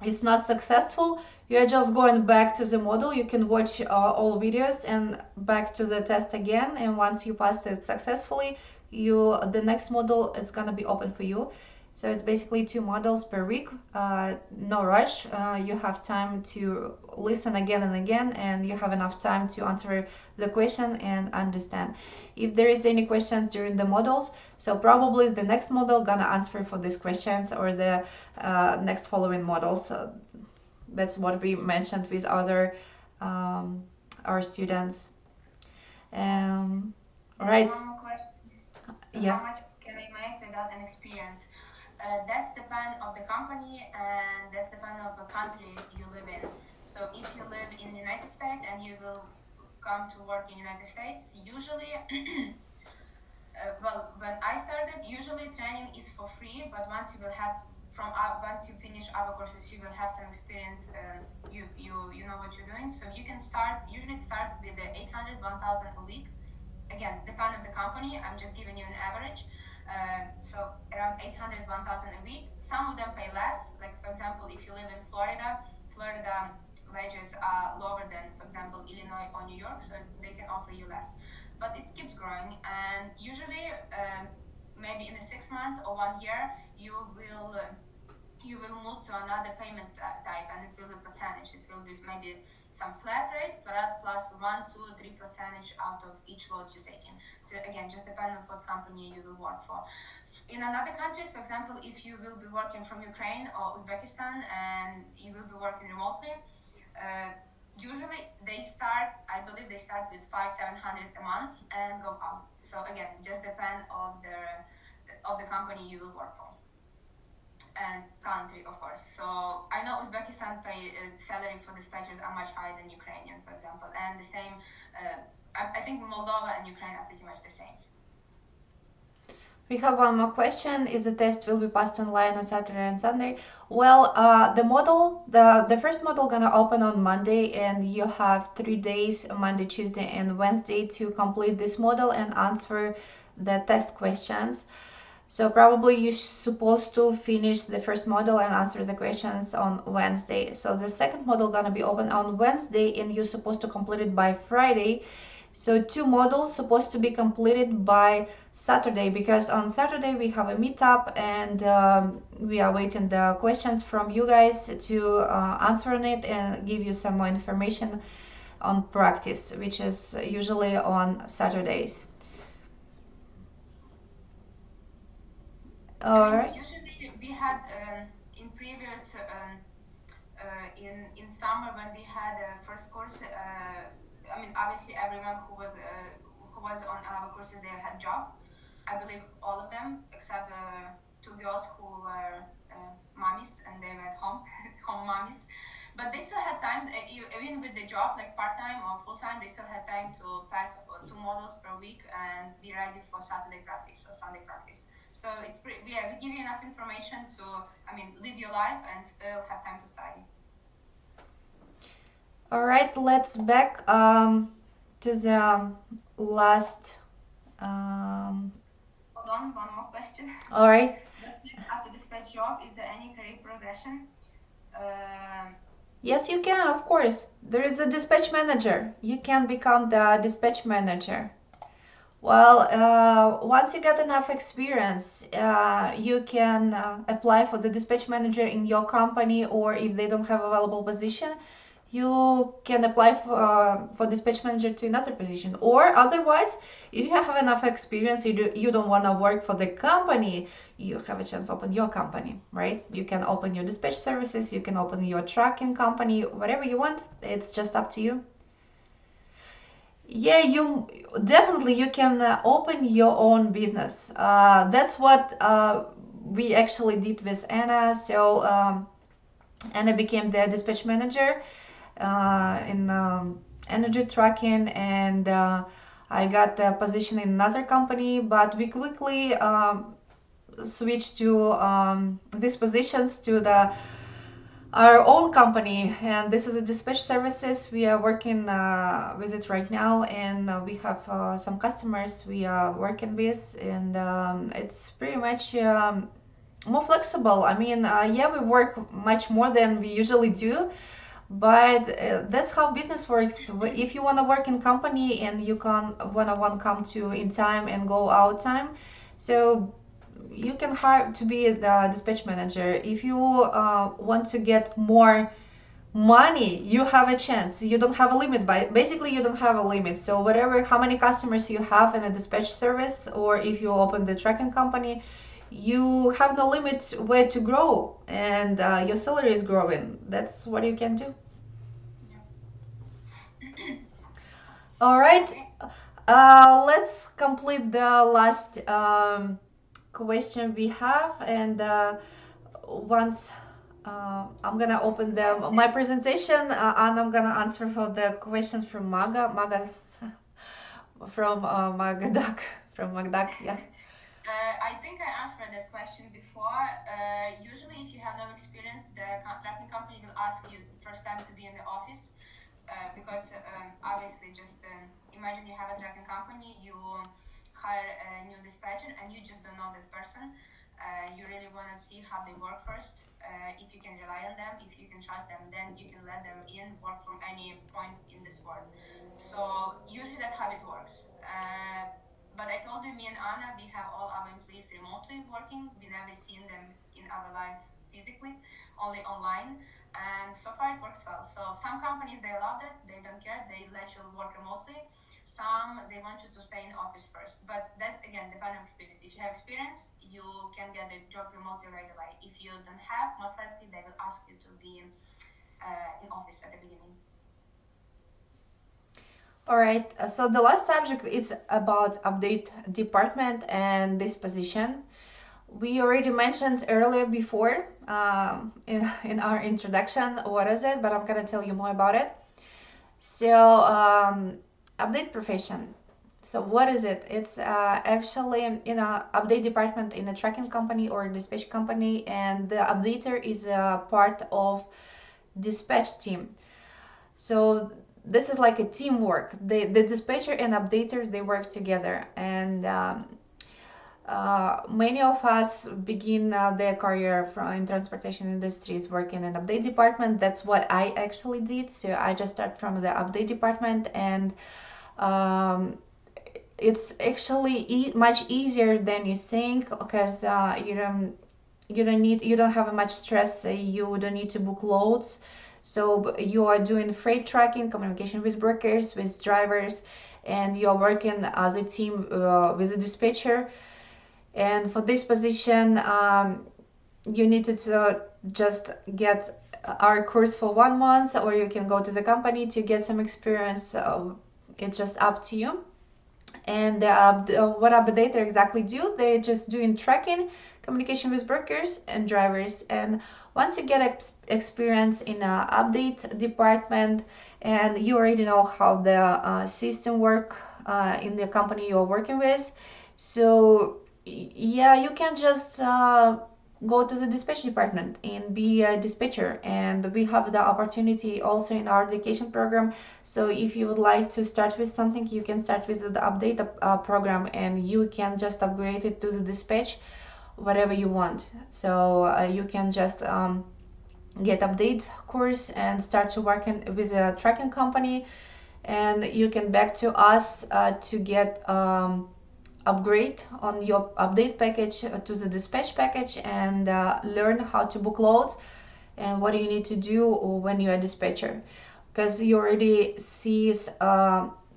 it's not successful, you are just going back to the model. You can watch all videos and back to the test again, and once you passed it successfully, the next model is gonna be open for you. So it's basically 2 models per week. No rush. You have time to listen again and again, and you have enough time to answer the question and understand. If there is any questions during the models, so probably the next model gonna answer for these questions, or the next following models. That's what we mentioned with other um, our students. Um, right. One more question. Yeah. How much can I make without an experience? That's depend of the company and that's depend of the country you live in. So if you live in the United States and you will come to work in United States, usually, well, when I started, usually training is for free, but once you will have once you finish our courses, you will have some experience. You know what you're doing, so you can start. Usually, it starts with the 800, 1,000 a week. Again, depend on the company. I'm just giving you an average. So around 800, 1,000 a week. Some of them pay less. Like for example, if you live in Florida, Florida wages are lower than, for example, Illinois or New York, so they can offer you less. But it keeps growing, and usually, maybe in the 6 months or 1 year, you will move to another payment type, and it will be percentage. It will be maybe some flat rate plus 1, 2, 3% out of each load you're taking. So again, just depend on what company you will work for. In another countries, for example, if you will be working from Ukraine or Uzbekistan and you will be working remotely, usually I believe they start with 500-700 a month and go up. So again, just depend of the company you will work for and country, of course. So I know Uzbekistan pay salary for dispatchers are much higher than Ukrainian, for example, and the same. I think Moldova and Ukraine are pretty much the same. We have one more question. Is the test will be passed online on Saturday and Sunday? Well, the first model gonna open on Monday, and you have 3 days, Monday, Tuesday, and Wednesday, to complete this model and answer the test questions. So probably you're supposed to finish the first model and answer the questions on Wednesday. So the second model gonna be open on Wednesday, and you're supposed to complete it by Friday. So 2 models supposed to be completed by Saturday, because on Saturday we have a meetup, and we are waiting the questions from you guys to answer on it and give you some more information on practice, which is usually on Saturdays. I All mean, right. usually we had in previous in summer when we had first course. I mean, obviously everyone who was on our courses they had job. I believe all of them except 2 girls who were mommies and they were at home home mommies. But they still had time, even with the job, like part time or full time, they still had time to pass 2 models per week and be ready for Saturday practice or Sunday practice. So it's pretty, yeah, we give you enough information to, I mean, live your life and still have time to study. All right, let's back to the last. Um, Hold on, one more question. all right. What's next after dispatch job? Is there any career progression? Um Yes, you can, of course. There is a dispatch manager. You can become the dispatch manager. Well, once you get enough experience, you can apply for the dispatch manager in your company, or if they don't have available position, you can apply for dispatch manager to another position. Or otherwise, if you have enough experience, you don't want to work for the company, you have a chance to open your company, right? You can open your dispatch services, you can open your trucking company, whatever you want. It's just up to you. Yeah, you definitely you can open your own business. That's what we actually did with Anna. So Anna became the dispatch manager in energy tracking, and I got a position in another company. But we quickly switched to these positions to the our own company, and this is a dispatch services. We are working with it right now, and we have some customers we are working with, and it's pretty much more flexible. I mean, yeah, we work much more than we usually do, but that's how business works. If you want to work in company and you can wanna come to in time and go out time, so you can hire to be the dispatch manager. If you want to get more money, you have a chance. You don't have a limit. By basically, you don't have a limit. So whatever, how many customers you have in a dispatch service, or if you open the tracking company, you have no limit where to grow, and your salary is growing. That's what you can do. All right. Okay. Let's complete the last question we have, and once I'm gonna open my presentation, and I'm gonna answer for the questions from Maga from Magadak from Magdak. Yeah. I think I answered that question before. Usually, if you have no experience, the contracting company will ask you first time to be in the office because obviously, just imagine you have a tracking company, you hire a new dispatcher, and you just don't know that person. You really want to see how they work first. If you can rely on them, if you can trust them, then you can let them in, work from any point in this world. So usually that's how it works. But I told you, me and Anna, we have all our employees remotely working. We never seen them in our life physically, only online. And so far it works well. So some companies, they love it. They don't care. They let you work remotely. Some, they want you to stay in office first. But that's, again, depending on experience. If you have experience, you can get the job remotely right away. If you don't have, most likely they will ask you to be in office at the beginning. All right. So the last subject is about update department and this position. We already mentioned earlier before in our introduction what is it, but I'm gonna tell you more about it. So update profession. So what is it? It's actually in a update department in a tracking company or dispatch company, and the updater is a part of dispatch team. So this is like a teamwork. The dispatcher and updater, they work together, and many of us begin their career in transportation industries working in update department. That's what I actually did. So I just start from the update department, and um, it's actually much easier than you think, because you don't have much stress. You don't need to book loads. So you are doing freight tracking, communication with brokers, with drivers, and you're working as a team with a dispatcher. And for this position, you need to just get our course for 1 month, or you can go to the company to get some experience. So it's just up to you. And what updater exactly do? They're just doing tracking, communication with brokers and drivers. And once you get experience in a update department, and you already know how the system work in the company you're working with, so yeah, you can just go to the dispatch department and be a dispatcher. And we have the opportunity also in our education program. So if you would like to start with something, you can start with the update program, and you can just upgrade it to the dispatch whatever you want. So you can just get update course and start to work with a tracking company, and you can back to us to get upgrade on your update package to the dispatch package, and learn how to book loads and what you need to do when you're a dispatcher, because you already sees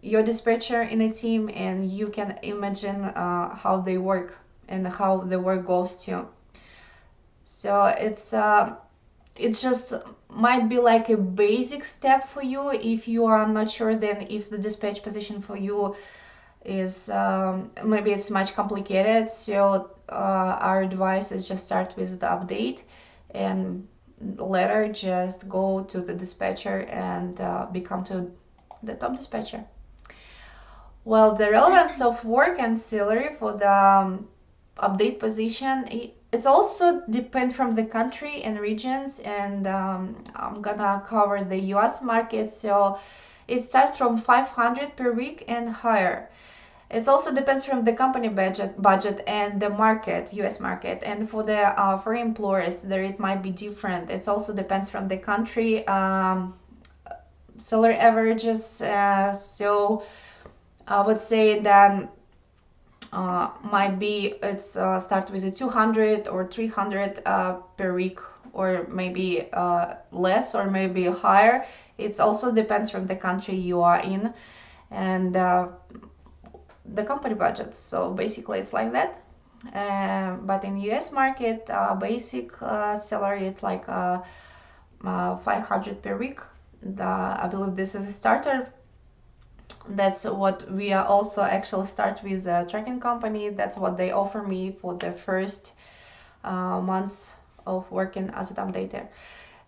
your dispatcher in a team, and you can imagine how they work and how the work goes too. So it's just might be like a basic step for you. If you are not sure, then if the dispatch position for you is maybe it's much complicated, so our advice is just start with the update, and later just go to the dispatcher and become to the top dispatcher. Well, the relevance of work and salary for the update position, it's also depend from the country and regions, and I'm gonna cover the US market. So it starts from 500 per week and higher. It also depends from the company budget and the market, US market. And for the foreign employers, there it might be different. It also depends from the country salary averages. So I would say that might be it's start with a 200 or 300 per week, or maybe less or maybe higher. It also depends from the country you are in and the company budget. So basically it's like that. But in US market, basic salary is like 500 per week. I believe this is a starter. That's what we are also actually start with a tracking company. That's what they offer me for the first months of working as a updater.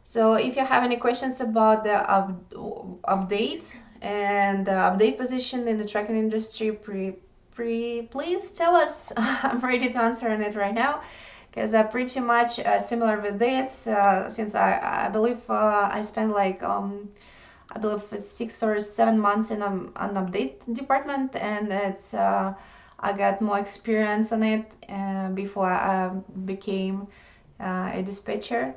So if you have any questions about the update and the update position in the tracking industry, please tell us. I'm ready to answer on it right now, because pretty much similar with this, since I believe I spent like I believe 6 or 7 months in an update department, and it's I got more experience on it before I became a dispatcher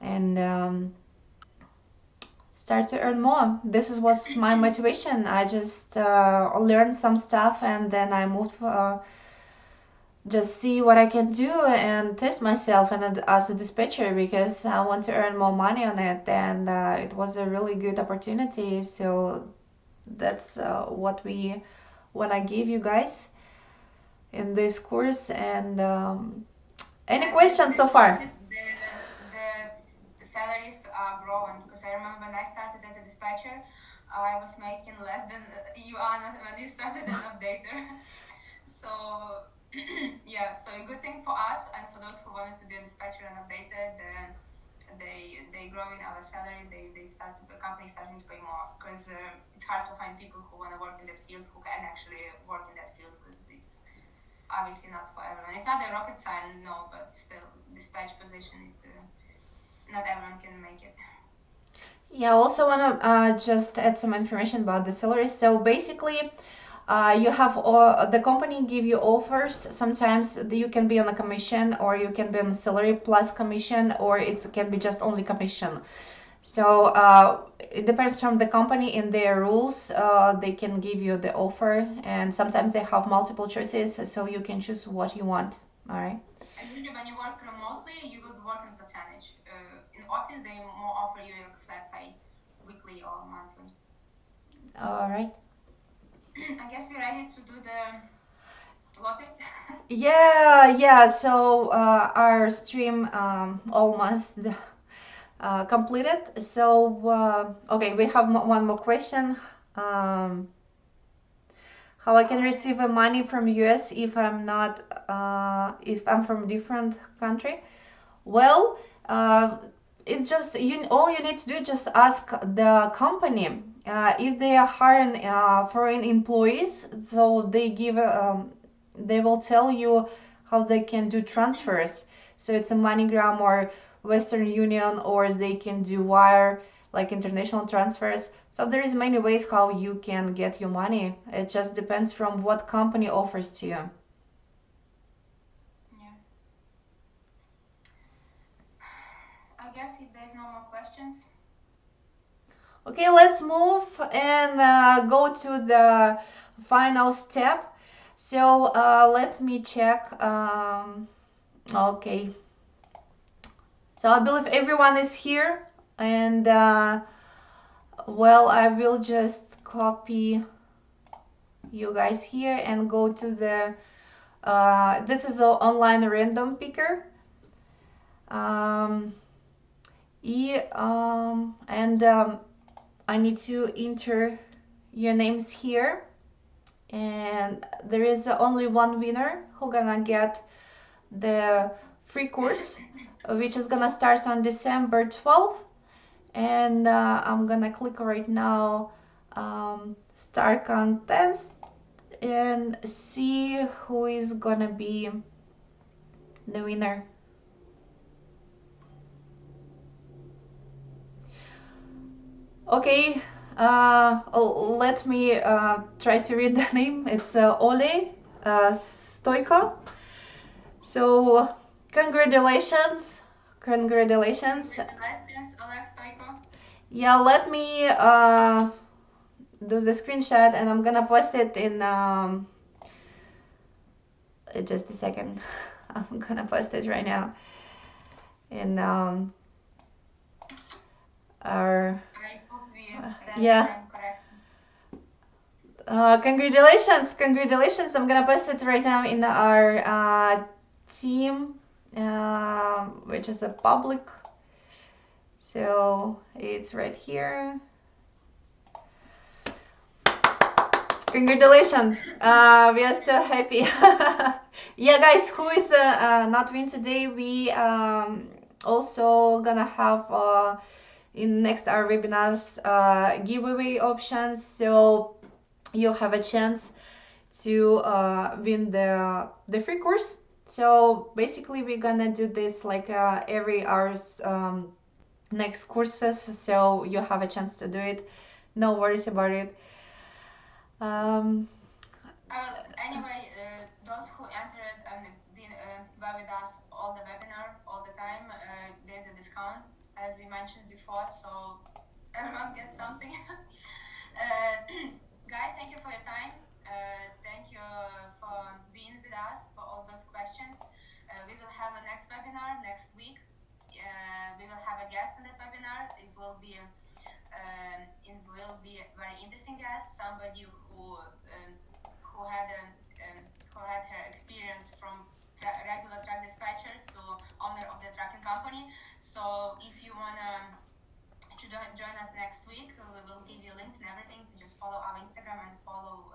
and start to earn more. This is what's my motivation. I just learned some stuff and then I moved just see what I can do and test myself and as a dispatcher, because I want to earn more money on it, and it was a really good opportunity. So that's what I gave you guys in this course. And any questions so far? The salaries are growing, because I remember when I started as a dispatcher, I was making less than you, Anna, when you started as updater. So yeah, so a good thing for us and for those who wanted to be a dispatcher and updated, they grow in our salary. They start the company starting to pay more, because it's hard to find people who want to work in that field, who can actually work in that field, because it's obviously not for everyone. It's not a rocket science, no, but still, dispatch position is not everyone can make it. Yeah, I also want to just add some information about the salaries. So basically, you have the company give you offers. Sometimes you can be on a commission, or you can be on salary plus commission, or it can be just only commission. So it depends from the company in their rules. They can give you the offer, and sometimes they have multiple choices, so you can choose what you want. All right. And usually when you work remotely, you will work in percentage. In office, they more offer you like flat pay, weekly or monthly. All right. I guess we're ready to do the lottery. Yeah. So our stream almost completed. So okay, we have one more question. How I can receive money from US if I'm not if I'm from different country? Well, it just all you need to do is just ask the company if they are hiring foreign employees. So they will tell you how they can do transfers. So it's a MoneyGram or Western Union, or they can do wire, like international transfers. So there is many ways how you can get your money. It just depends from what company offers to you. Yeah. I guess if there's no more questions. Okay, let's move and go to the final step. So let me check. Okay. So I believe everyone is here, and well, I will just copy you guys here and go to the. This is an online random picker. Um, and I need to enter your names here, and there is only one winner who gonna get the free course, which is gonna start on December 12th. And I'm gonna click right now start contest and see who is gonna be the winner. Okay, Let me try to read the name. It's Ole Stoiko. So, congratulations. Congratulations. Congratulations, Alex Stoiko. Yeah, let me do the screenshot and I'm gonna post it in just a second. I'm gonna post it right now in our I hope we read yeah. the name correctly. Congratulations! I'm gonna post it right now in our team, which is a public. So it's right here. Congratulations! We are so happy. Yeah, guys, who is not win today? We also gonna have in next our webinars giveaway options, so you have a chance to win the free course. So basically we're gonna do this like every hour's next courses, so you have a chance to do it. No worries about it. Anyway, those who entered and been with us all the webinar, all the time, there's a discount, as we mentioned before, so everyone gets something. Guys, thank you for your time. Thank you for being with us, for all those questions. We will have a next webinar next week. We will have a guest in that webinar. It will be a very interesting guest, somebody who had her experience from regular truck dispatcher to owner of the trucking company. So if you wanna to join us next week, we will give you links and everything. Just follow our Instagram and follow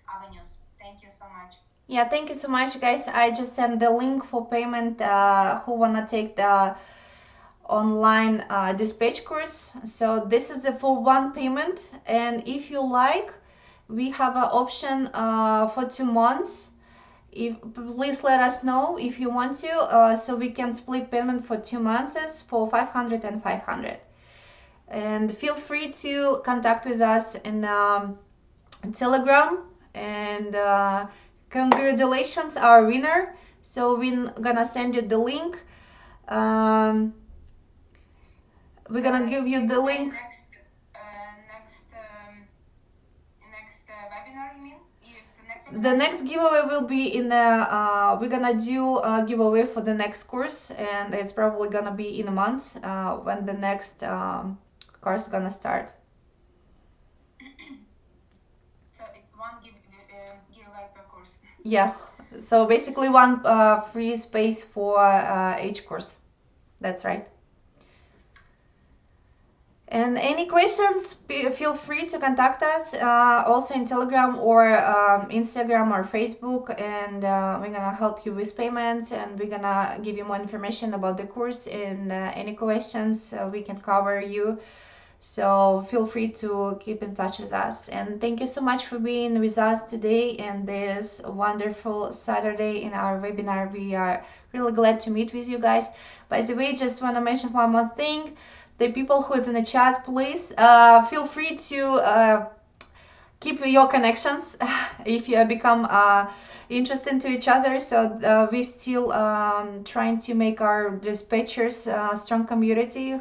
our news. Thank you so much. Yeah, thank you so much, guys. I just sent the link for payment. Who wanna take the online dispatch course? So this is for one payment, and if you like, we have an option for 2 months. Please let us know if you want to, so we can split payment for 2 months for 500 and 500. And feel free to contact with us in Telegram. And congratulations, our winner. So we're gonna send you the link. We're gonna give you the link. Next webinar, you mean? The next giveaway will be in the we're gonna do a giveaway for the next course, and it's probably gonna be in a month when the next course is gonna start. So it's one giveaway per course. Yeah, so basically one free space for each course. That's right. And any questions, feel free to contact us also in Telegram or Instagram or Facebook, and we're gonna help you with payments, and we're gonna give you more information about the course, and any questions we can cover you. So feel free to keep in touch with us. And thank you so much for being with us today and this wonderful Saturday in our webinar. We are really glad to meet with you guys. By the way, just want to mention one more thing. The people who is in the chat, please feel free to keep your connections if you become interested to each other. So we still trying to make our dispatchers strong community.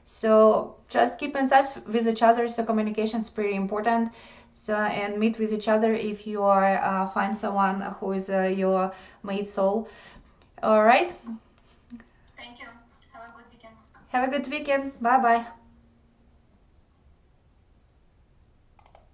So just keep in touch with each other. So communication is pretty important. So and meet with each other if you are find someone who is your mate soul. All right. Thank you. Have a good weekend. Have a good weekend. Bye bye.